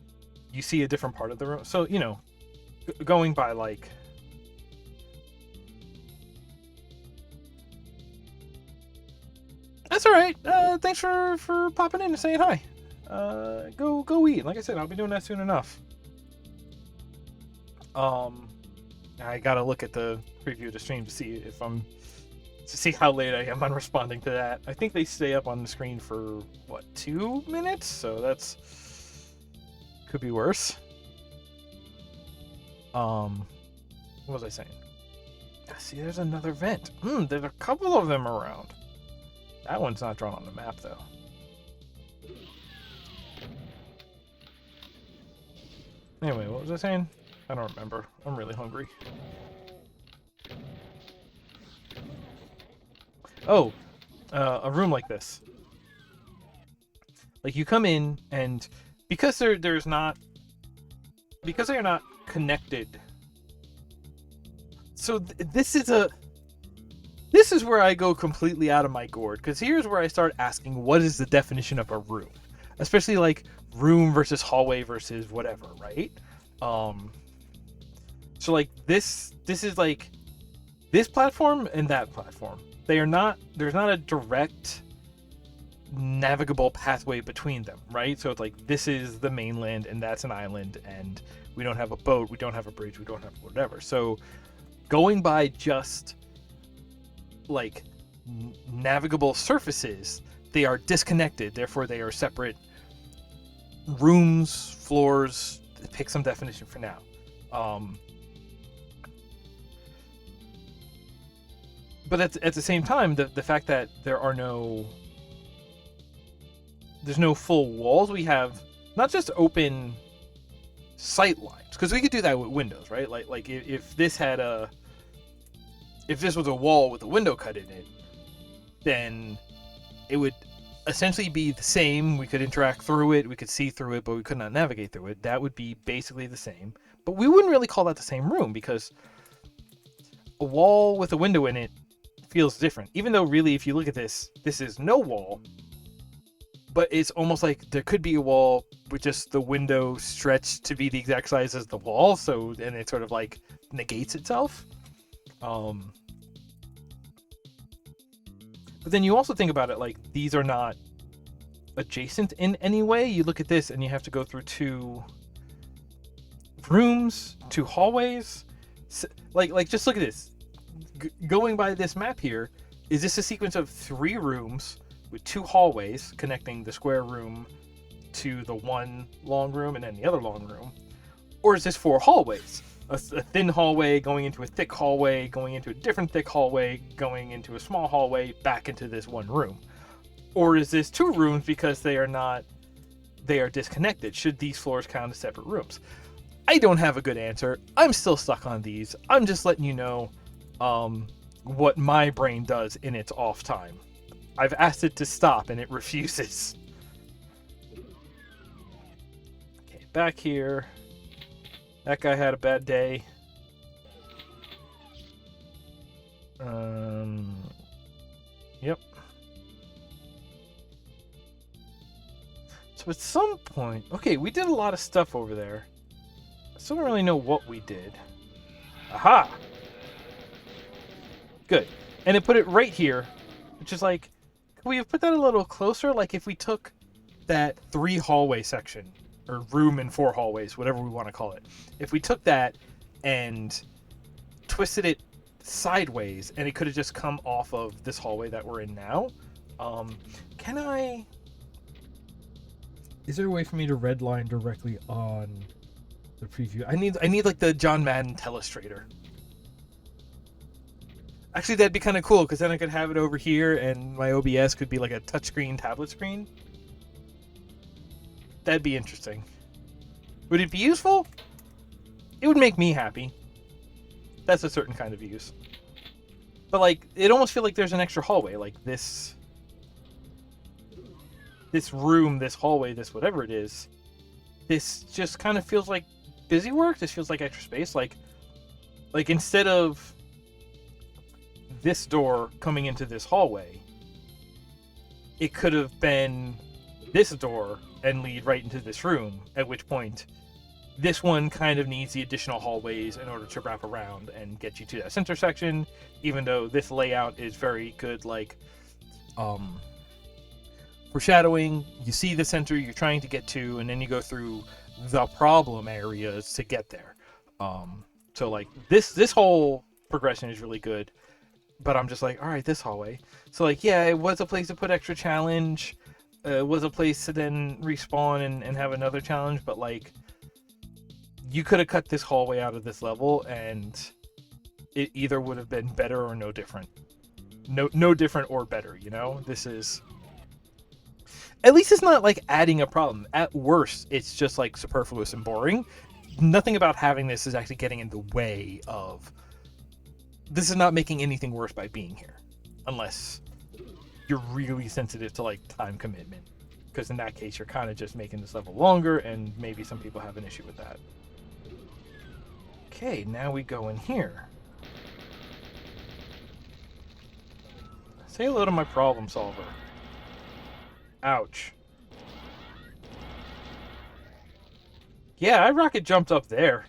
you see a different part of the room. So, you know, going by like right. Thanks for popping in and saying hi. Go eat. Like I said, I'll be doing that soon enough. I gotta look at the preview of the stream to see how late I am on responding to that. I think they stay up on the screen for what, 2 minutes? So that's could be worse. What was I saying? See, there's another vent. There's a couple of them around. That one's not drawn on the map though. Anyway, what was I saying? I don't remember. I'm really hungry. Oh, a room like this. Like you come in and because they're not connected. So this is where I go completely out of my gourd, because here's where I start asking what is the definition of a room, especially like room versus hallway versus whatever, right? So like this is like this platform and that platform. There's not a direct navigable pathway between them, right? So it's like this is the mainland and that's an island, and we don't have a boat, we don't have a bridge, we don't have whatever. So going by just like navigable surfaces, they are disconnected, therefore they are separate rooms, floors. Pick some definition for now. But at the same time, the fact that there's no full walls, we have not just open sight lines, because we could do that with windows, right? Like if this was a wall with a window cut in it, then it would essentially be the same. We could interact through it, we could see through it, but we could not navigate through it. That would be basically the same. But we wouldn't really call that the same room, because a wall with a window in it feels different. Even though really, if you look at this is no wall, but it's almost like there could be a wall with just the window stretched to be the exact size as the wall, so and it sort of like negates itself. But then you also think about it like these are not adjacent in any way. You look at this and you have to go through 2 rooms, 2 hallways. Like just look at this. Going by this map here, is this a sequence of 3 rooms with 2 hallways connecting the square room to the one long room and then the other long room? Or is this 4 hallways? A thin hallway going into a thick hallway, going into a different thick hallway, going into a small hallway, back into this one room? Or is this 2 rooms because they are disconnected? Should these floors count as separate rooms? I don't have a good answer. I'm still stuck on these. I'm just letting you know what my brain does in its off time. I've asked it to stop and it refuses. Okay, back here. That guy had a bad day. Yep. So at some point, okay, we did a lot of stuff over there. I still don't really know what we did. Aha! Good. And it put it right here, which is like, could we have put that a little closer? Like if we took that 3 hallway section, or room and 4 hallways, whatever we want to call it. If we took that and twisted it sideways, and it could have just come off of this hallway that we're in now. Is there a way for me to redline directly on the preview? I need like the John Madden telestrator. Actually, that'd be kind of cool, because then I could have it over here, and my OBS could be like a touchscreen tablet screen. That'd be interesting. Would it be useful? It would make me happy. That's a certain kind of use. But like, it almost feels like there's an extra hallway. Like this room, this hallway, this whatever it is. This just kind of feels like busy work. This feels like extra space. Like instead of this door coming into this hallway, it could have been this door and lead right into this room, at which point this one kind of needs the additional hallways in order to wrap around and get you to that center section, even though this layout is very good, like foreshadowing, you see the center you're trying to get to, and then you go through the problem areas to get there. So like this whole progression is really good, but I'm just like, all right, this hallway. So like, yeah, it was a place to put extra challenge. It was a place to then respawn and have another challenge, but like, you could have cut this hallway out of this level, and it either would have been better or no different. No different or better, you know? This is... At least it's not like adding a problem. At worst, it's just like superfluous and boring. Nothing about having this is actually getting in the way of... This is not making anything worse by being here. Unless you're really sensitive to like time commitment. Because in that case, you're kind of just making this level longer, and maybe some people have an issue with that. Okay, now we go in here. Say hello to my problem solver. Ouch. Yeah, I rocket jumped up there.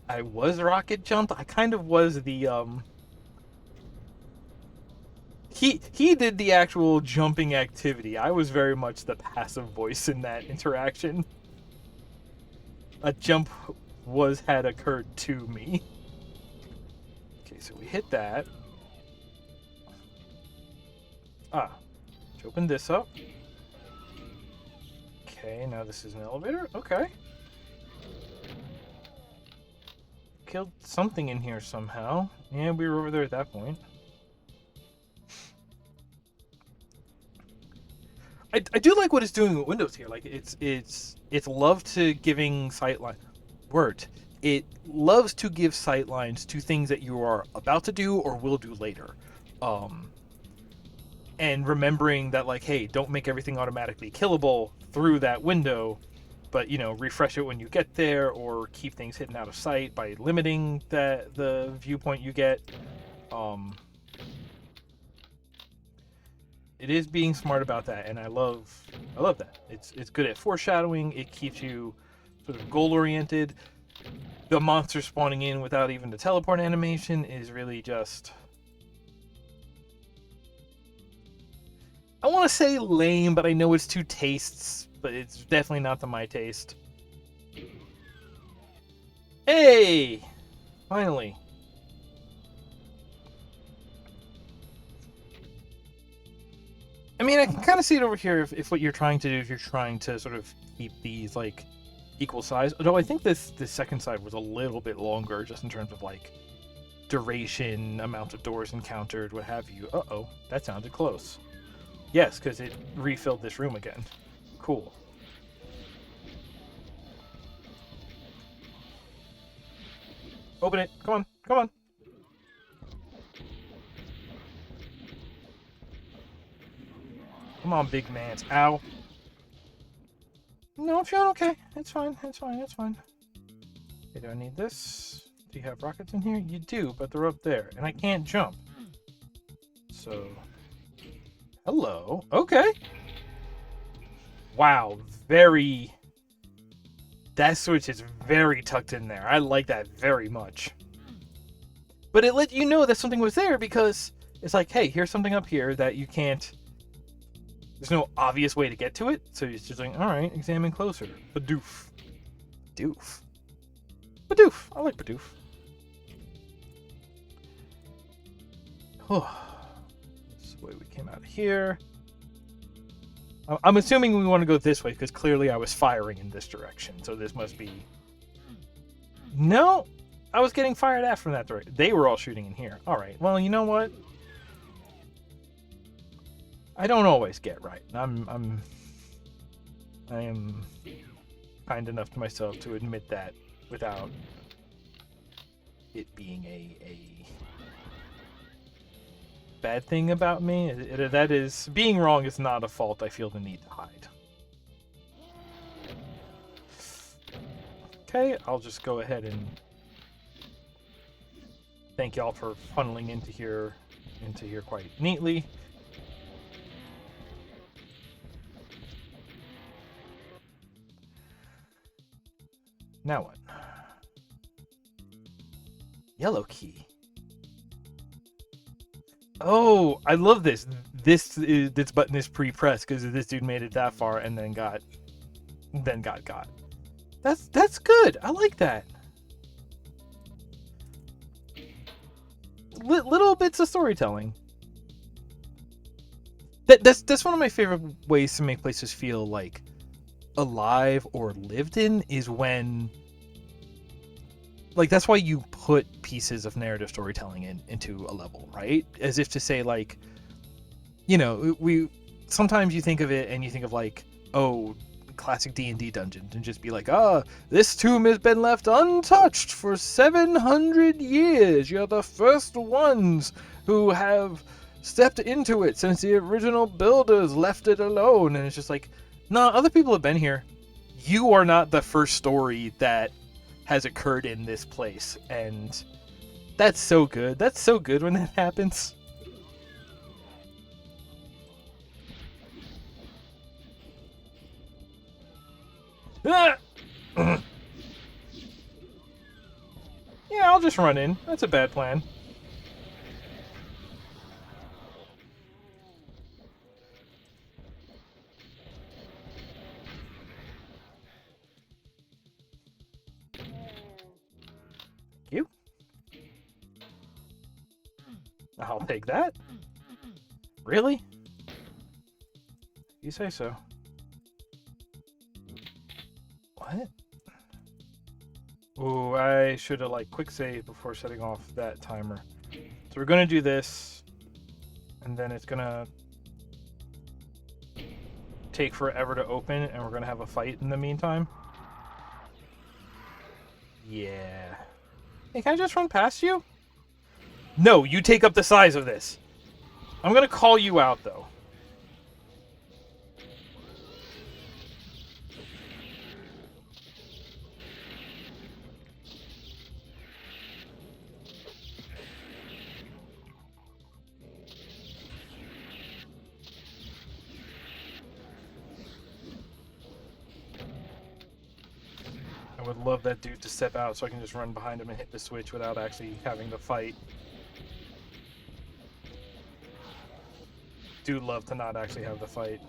I was rocket jumped. I kind of was the He did the actual jumping activity. I was very much the passive voice in that interaction. A jump had occurred to me. Okay, so we hit that. Let's open this up. Okay, now this is an elevator. Okay. Killed something in here somehow. Yeah, we were over there at that point. I do like what it's doing with Windows here. Like it's love to giving sightline words. It loves to give sightlines to things that you are about to do or will do later. And remembering that, like, hey, don't make everything automatically killable through that window, but, you know, refresh it when you get there, or keep things hidden out of sight by limiting the viewpoint you get. It is being smart about that, and I love that. It's good at foreshadowing. It keeps you sort of goal-oriented. The monster spawning in without even the teleport animation is really just... I want to say lame, but I know it's two tastes, but it's definitely not to my taste. Hey! Finally. I mean, I can kind of see it over here if what you're trying to do is you're trying to sort of keep these, like, equal size. Although I think this second side was a little bit longer, just in terms of, like, duration, amount of doors encountered, what have you. Uh-oh, that sounded close. Yes, because it refilled this room again. Cool. Open it. Come on. Come on. Come on, big mans. Ow. No, I'm feeling okay. It's fine. It's fine. It's fine. Okay, do I need this? Do you have rockets in here? You do, but they're up there. And I can't jump. So... Hello. Okay. Wow. Very... That switch is very tucked in there. I like that very much. But it let you know that something was there because it's like, hey, here's something up here that you can't... There's no obvious way to get to it. So it's just like, alright, examine closer. Badoof. Badoof. Badoof. I like Badoof. Oh. Way we came out of here. I'm assuming we want to go this way because clearly I was firing in this direction, so this must be... No, I was getting fired at from that direction. They were all shooting in here. All right. Well, you know what? I don't always get right. I am kind enough to myself to admit that without it being a bad thing about me. That is, being wrong is not a fault I feel the need to hide. Okay, I'll just go ahead and thank y'all for funneling into here quite neatly. Now what? Yellow key. Oh, I love this. This button is pre-pressed because this dude made it that far and then got. That's good. I like that. Little bits of storytelling. That's one of my favorite ways to make places feel like alive or lived in is when, like, that's why you put pieces of narrative storytelling into a level, right? As if to say, like, we sometimes you think of it and you think of like, oh, classic D&D dungeons, and just be like, this tomb has been left untouched for 700 years. You're the first ones who have stepped into it since the original builders left it alone. And it's just like, nah, other people have been here. You are not the first story that has occurred in this place. And that's so good. That's so good when that happens. Ah! Yeah, I'll just run in. That's a bad plan. You? I'll take that. Really? You say so. What? Ooh, I should have like quick save before setting off that timer. So we're gonna do this, and then it's gonna take forever to open, and we're gonna have a fight in the meantime. Yeah. Hey, can I just run past you? No, you take up the size of this. I'm gonna call you out though. I would love that dude to step out so I can just run behind him and hit the switch without actually having to fight. Dude love to not actually have the fight.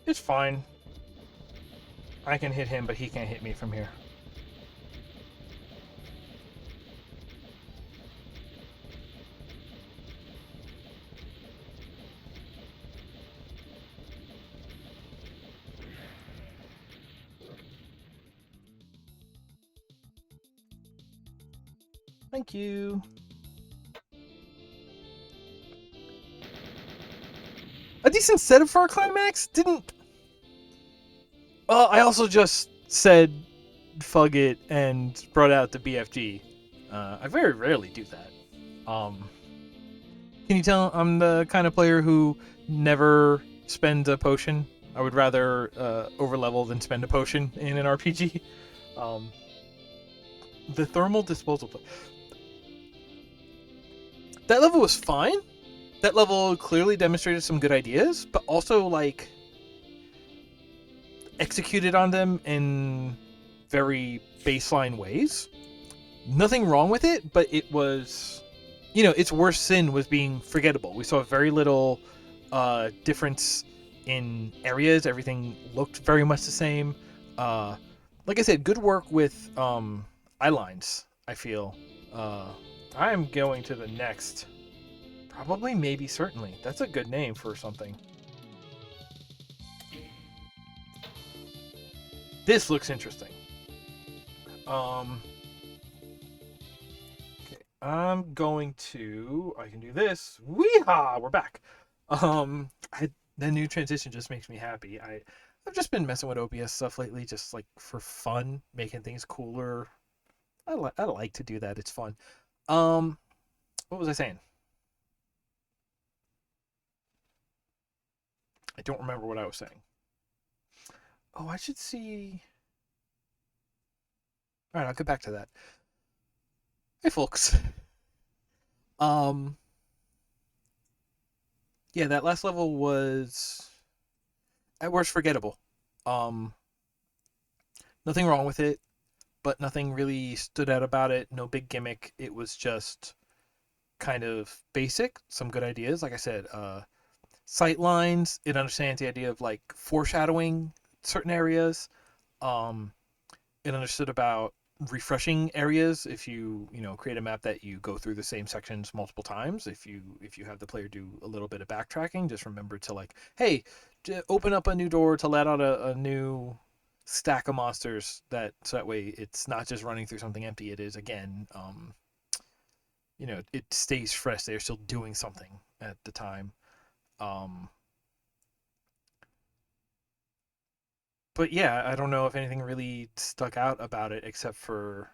It's fine. I can hit him, but he can't hit me from here. Thank you. A decent setup for a climax? Didn't... I also just said fug it and brought out the BFG. I very rarely do that. Can you tell I'm the kind of player who never spends a potion? I would rather overlevel than spend a potion in an RPG. The thermal disposal... That level was fine. That level clearly demonstrated some good ideas, but also, like, executed on them in very baseline ways. Nothing wrong with it, but it was, its worst sin was being forgettable. We saw very little difference in areas. Everything looked very much the same. Like I said, good work with eye lines, I feel. I'm going to the next. Probably, maybe, certainly. That's a good name for something. This looks interesting. Okay, I'm going to... I can do this. Weehaw! We're back. The new transition just makes me happy. I've just been messing with OBS stuff lately, just like for fun, making things cooler. I like to do that. It's fun. What was I saying? I don't remember what I was saying. Oh, I should see. All right, I'll get back to that. Hey, folks. Um, yeah, that last level was at worst forgettable. Um, Nothing wrong with it, but nothing really stood out about it. No big gimmick. It was just kind of basic, some good ideas. Like I said, sight lines. It understands the idea of like foreshadowing certain areas. Um, it understood about refreshing areas if you create a map that you go through the same sections multiple times. If you have the player do a little bit of backtracking, just remember to like, hey, open up a new door to let out a new stack of monsters, that so that way it's not just running through something empty. It is again, it stays fresh. They're still doing something at the time. um but yeah, I don't know if anything really stuck out about it except for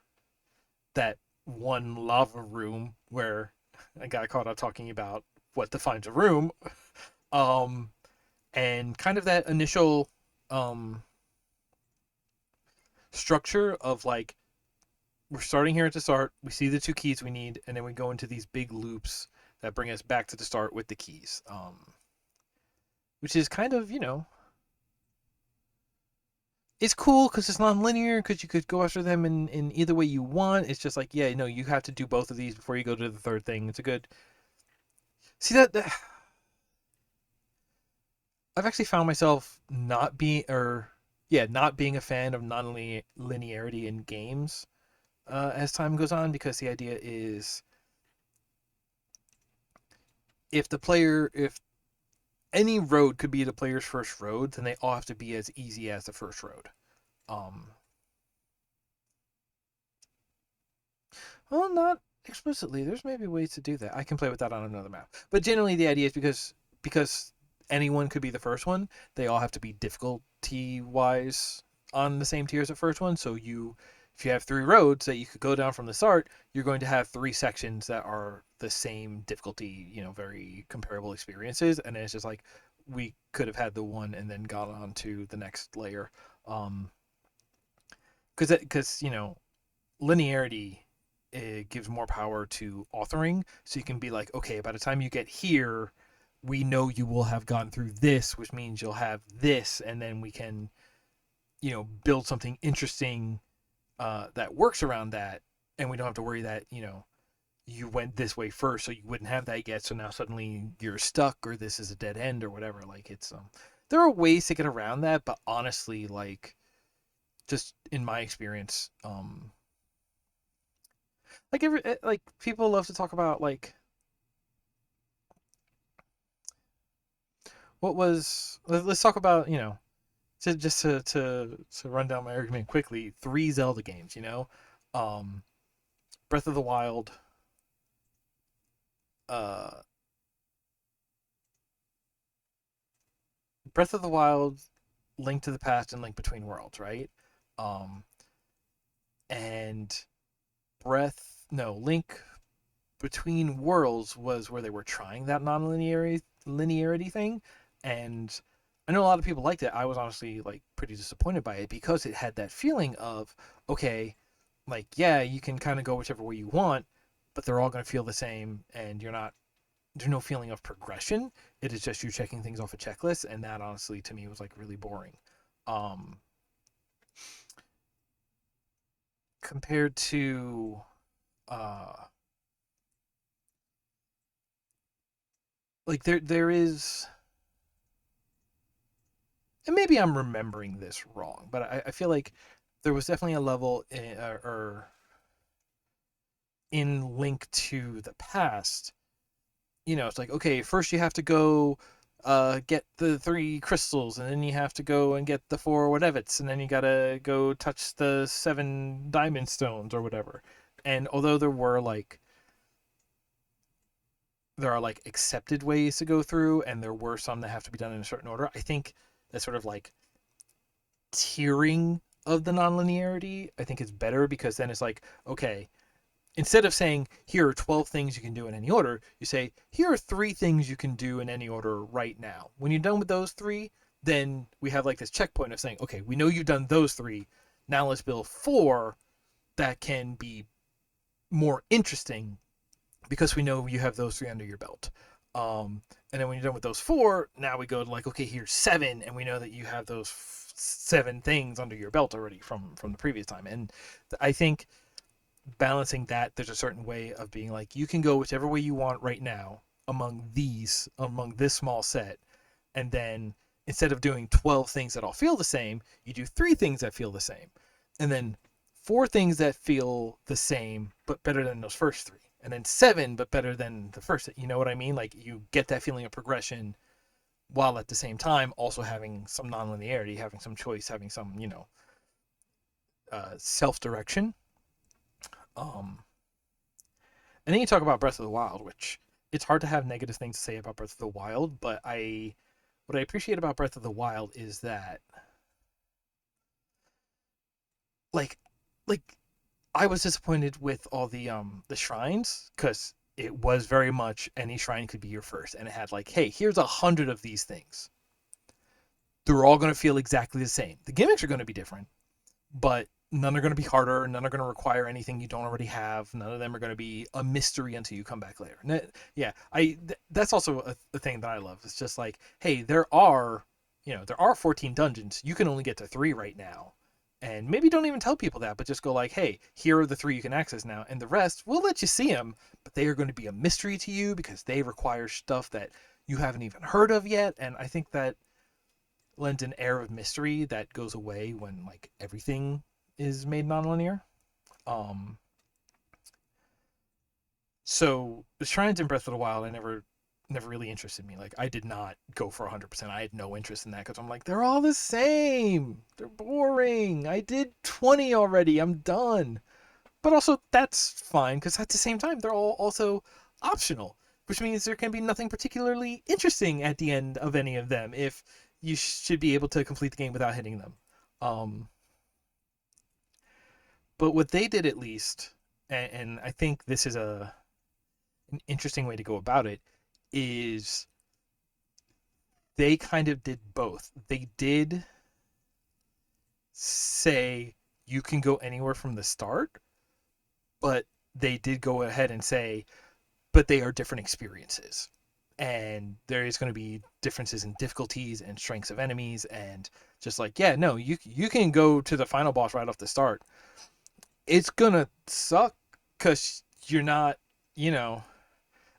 that one lava room where I got caught up talking about what defines a room. um and kind of that initial um structure of like, we're starting here at the start, we see the two keys we need, and then we go into these big loops that bring us back to the start with the keys. Which is kind of, it's cool because it's non-linear, because you could go after them in either way you want. It's just like, yeah, no, you have to do both of these before you go to the third thing. It's a good. See that I've actually found myself not being a fan of non-linearity in games as time goes on, because the idea is, if any road could be the player's first road, then they all have to be as easy as the first road. Um, well, not explicitly. There's maybe ways to do that. I can play with that on another map. But generally, the idea is because anyone could be the first one, they all have to be difficulty wise on the same tier as the first one. So if you have three roads that you could go down from the start, you're going to have three sections that are the same difficulty, very comparable experiences. And then it's just like, we could have had the one and then got on to the next layer. Because linearity, it gives more power to authoring, so you can be like, okay, by the time you get here, we know you will have gone through this, which means you'll have this, and then we can build something interesting that works around that, and we don't have to worry that you went this way first, so you wouldn't have that yet, so now suddenly you're stuck, or this is a dead end, or whatever. Like, it's there are ways to get around that, but honestly, like, just in my experience, like people love to talk about, like, let's talk about, to run down my argument quickly, three Zelda games, um Breath of the Wild, uh Breath of the Wild, Link to the Past, and Link Between Worlds, right? um and Link Between Worlds was where they were trying that non-linearity thing, and I know a lot of people liked it. I was honestly like pretty disappointed by it, because it had that feeling of, okay, like, yeah, you can kind of go whichever way you want, but they're all going to feel the same, and there's no feeling of progression. It is just you checking things off a checklist, and that honestly to me was like really boring. Um, Compared to uh like, there is, and maybe I'm remembering this wrong, but I feel like there was definitely a level in Link to the Past. It's like, okay, first you have to go get the three crystals, and then you have to go and get the four whatevits, and then you gotta go touch the seven diamond stones or whatever. And although there are like accepted ways to go through, and there were some that have to be done in a certain order, I think that sort of like tiering of the nonlinearity, I think, is better, because then it's like, okay, instead of saying here are 12 things you can do in any order, you say here are three things you can do in any order right now. When you're done with those three, then we have like this checkpoint of saying, okay, we know you've done those three. Now let's build four that can be more interesting, because we know you have those three under your belt. And then when you're done with those four, now we go to like, okay, here's seven, and we know that you have those seven things under your belt already from the previous time. And I think balancing that, there's a certain way of being like, you can go whichever way you want right now among this small set, and then instead of doing 12 things that all feel the same, you do 3 things that feel the same, and then 4 things that feel the same but better than those first 3, and then 7 but better than the first. You know what I mean? Like, you get that feeling of progression while at the same time also having some nonlinearity, having some choice, having some, self-direction. um and then you talk about Breath of the Wild, which it's hard to have negative things to say about Breath of the Wild, but what I appreciate about Breath of the Wild is that, like like I was disappointed with all the shrines, because it was very much any shrine could be your first, and it had like, hey, here's 100 of these things. They're all going to feel exactly the same. The gimmicks are going to be different, but none are going to be harder. None are going to require anything you don't already have. None of them are going to be a mystery until you come back later. Yeah, that's also a thing that I love. It's just like, hey, there are 14 dungeons. You can only get to 3 right now. And maybe don't even tell people that, but just go like, hey, here are the 3 you can access now, and the rest we'll let you see them, but they are going to be a mystery to you because they require stuff that you haven't even heard of yet. And I think that lends an air of mystery that goes away when like everything is made nonlinear. Um, so the shrines in Breath of the Wild, I never really interested me. Like, I did not go for 100%. I had no interest in that because I'm like, they're all the same. They're boring. I did 20 already. I'm done. But also that's fine because at the same time they're all also optional, which means there can be nothing particularly interesting at the end of any of them if you should be able to complete the game without hitting them. Um, but what they did, at least, and I think this is an interesting way to go about it, is they kind of did both. They did say you can go anywhere from the start, but they did go ahead and say, but they are different experiences. And there is going to be differences in difficulties and strengths of enemies, and just like, yeah, no, you can go to the final boss right off the start. It's gonna suck because you're not, you know,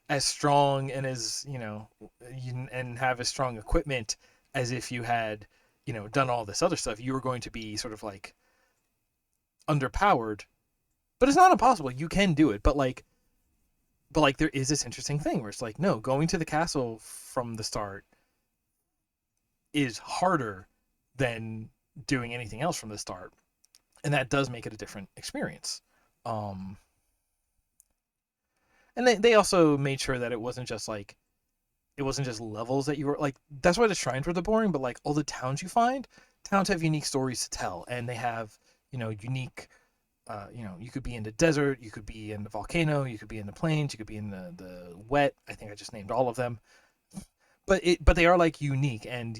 as strong and as and have as strong equipment as if you had, done all this other stuff. You were going to be sort of like underpowered, but it's not impossible. You can do it, but there is this interesting thing where it's like, no, going to the castle from the start is harder than doing anything else from the start, and that does make it a different experience. Um, and they also made sure that it wasn't just levels that you were like. That's why the shrines were the boring, but like all the towns you find, towns have unique stories to tell, and they have unique. You could be in the desert, you could be in the volcano, you could be in the plains, you could be in the wet. I think I just named all of them, but they are like unique, and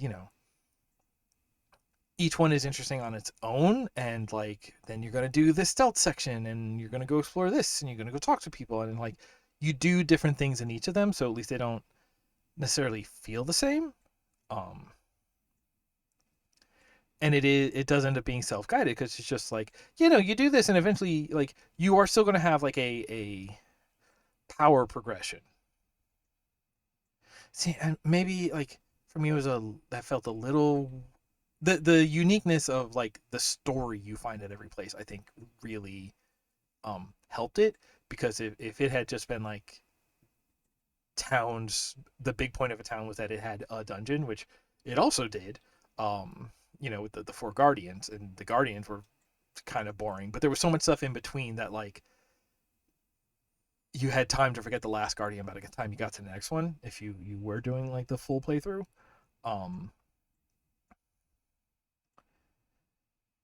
each one is interesting on its own. And like, then you're gonna do this stealth section, and you're gonna go explore this, and you're gonna go talk to people, and like, you do different things in each of them, so at least they don't necessarily feel the same. Um, and it does end up being self-guided because it's just like, you do this, and eventually like you are still going to have like a power progression. See, and maybe like for me it was that felt a little, the uniqueness of like the story you find at every place, I think really helped it. Because if it had just been like towns, the big point of a town was that it had a dungeon, which it also did, with the 4 guardians, and the guardians were kind of boring, but there was so much stuff in between that like you had time to forget the last guardian by the time you got to the next one, if you were doing like the full playthrough. um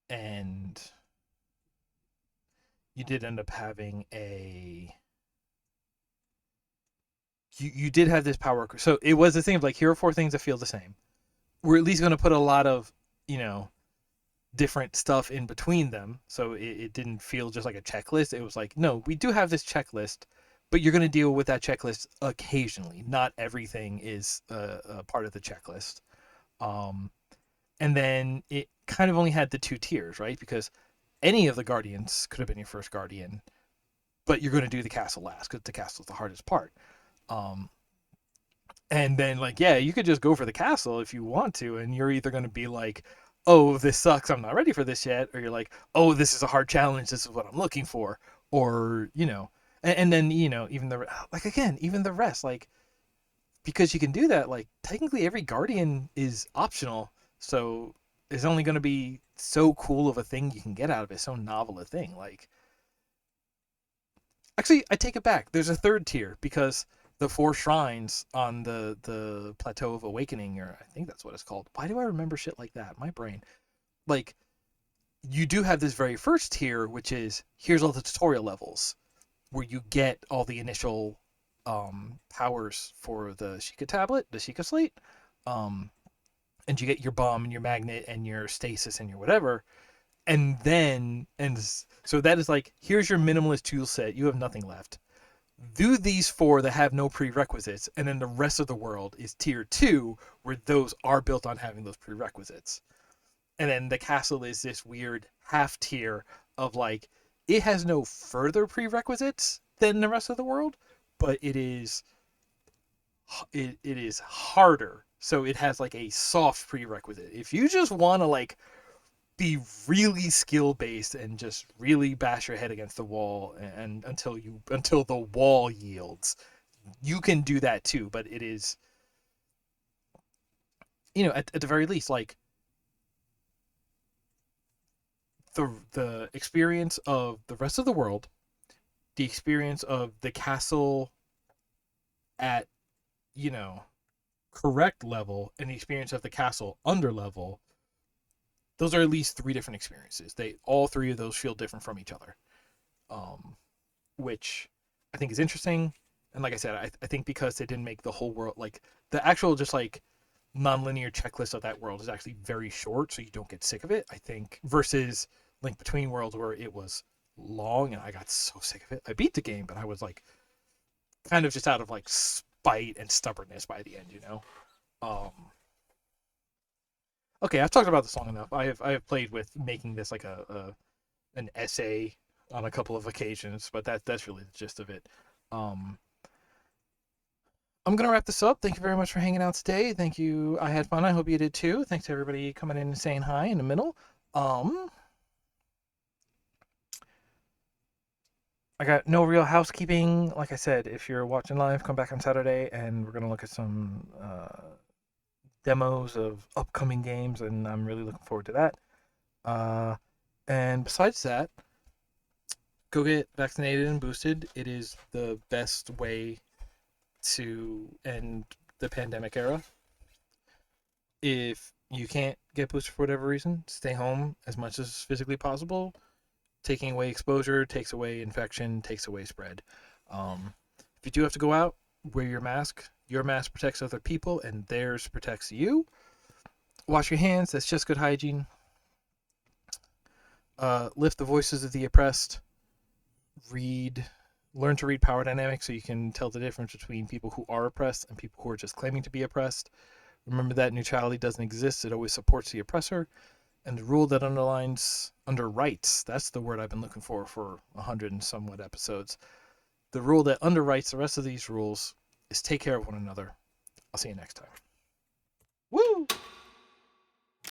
and you did end up having you did have this power, so it was the thing of like, here are 4 things that feel the same. We're at least going to put a lot of you know different stuff in between them, so it didn't feel just like a checklist. It was like, no, we do have this checklist, but you're going to deal with that checklist occasionally. Not everything is a part of the checklist. um, and then it kind of only had the 2 tiers, right? Because any of the guardians could have been your first guardian, but you're going to do the castle last because the castle's the hardest part. Um, and then like yeah, you could just go for the castle if you want to, and you're either going to be like, oh, this sucks, I'm not ready for this yet, or you're like, oh, this is a hard challenge, this is what I'm looking for, or and then even the like again, even the rest, like because you can do that, like technically every guardian is optional, so it's only going to be so cool of a thing you can get out of it, so novel a thing. Like actually, I take it back. There's a third tier because the four shrines on the Plateau of Awakening, or I think that's what it's called. Why do I remember shit like that? My brain. Like, you do have this very first tier, which is here's all the tutorial levels where you get all the initial powers for the Sheikah tablet, the Sheikah slate, um, and you get your bomb and your magnet and your stasis and your whatever. And so that is like, here's your minimalist tool set. You have nothing left. Do these four that have no prerequisites, and then the rest of the world is tier 2, where those are built on having those prerequisites. And then the castle is this weird half tier of like, it has no further prerequisites than the rest of the world, but it is harder. So it has like a soft prerequisite. If you just want to like be really skill based and just really bash your head against the wall and until the wall yields, you can do that too. But it is, at the very least, like the experience of the rest of the world, the experience of the castle at you know correct level, and the experience of the castle under level. Those are at least three different experiences. They all three of those feel different from each other, um, which I think is interesting. And like I said, I think because they didn't make the whole world, like the actual just like non-linear checklist of that world is actually very short, so you don't get sick of it. I think versus Link Between Worlds, where it was long and I got so sick of it. I beat the game, but I was like kind of just out of like spite and stubbornness by the end. Um, okay, I've talked about this long enough. I have played with making this like an essay on a couple of occasions, but that's really the gist of it. Um, I'm gonna wrap this up. Thank you very much for hanging out today. Thank you. I had fun. I hope you did too. Thanks to everybody coming in and saying hi in the middle. Um, I got no real housekeeping. Like I said, if you're watching live, come back on Saturday, and we're gonna look at some demos of upcoming games, and I'm really looking forward to that. Uh, and besides that, go get vaccinated and boosted. It is the best way to end the pandemic era. If you can't get boosted for whatever reason, stay home as much as physically possible. Taking away exposure takes away infection, takes away spread. If you do have to go out, wear your mask. Your mask protects other people, and theirs protects you. Wash your hands. That's just good hygiene. Lift the voices of the oppressed. Learn to read power dynamics so you can tell the difference between people who are oppressed and people who are just claiming to be oppressed. Remember that neutrality doesn't exist. It always supports the oppressor. And the rule that underwrites, that's the word I've been looking for 100 and somewhat episodes. The rule that underwrites the rest of these rules is take care of one another. I'll see you next time.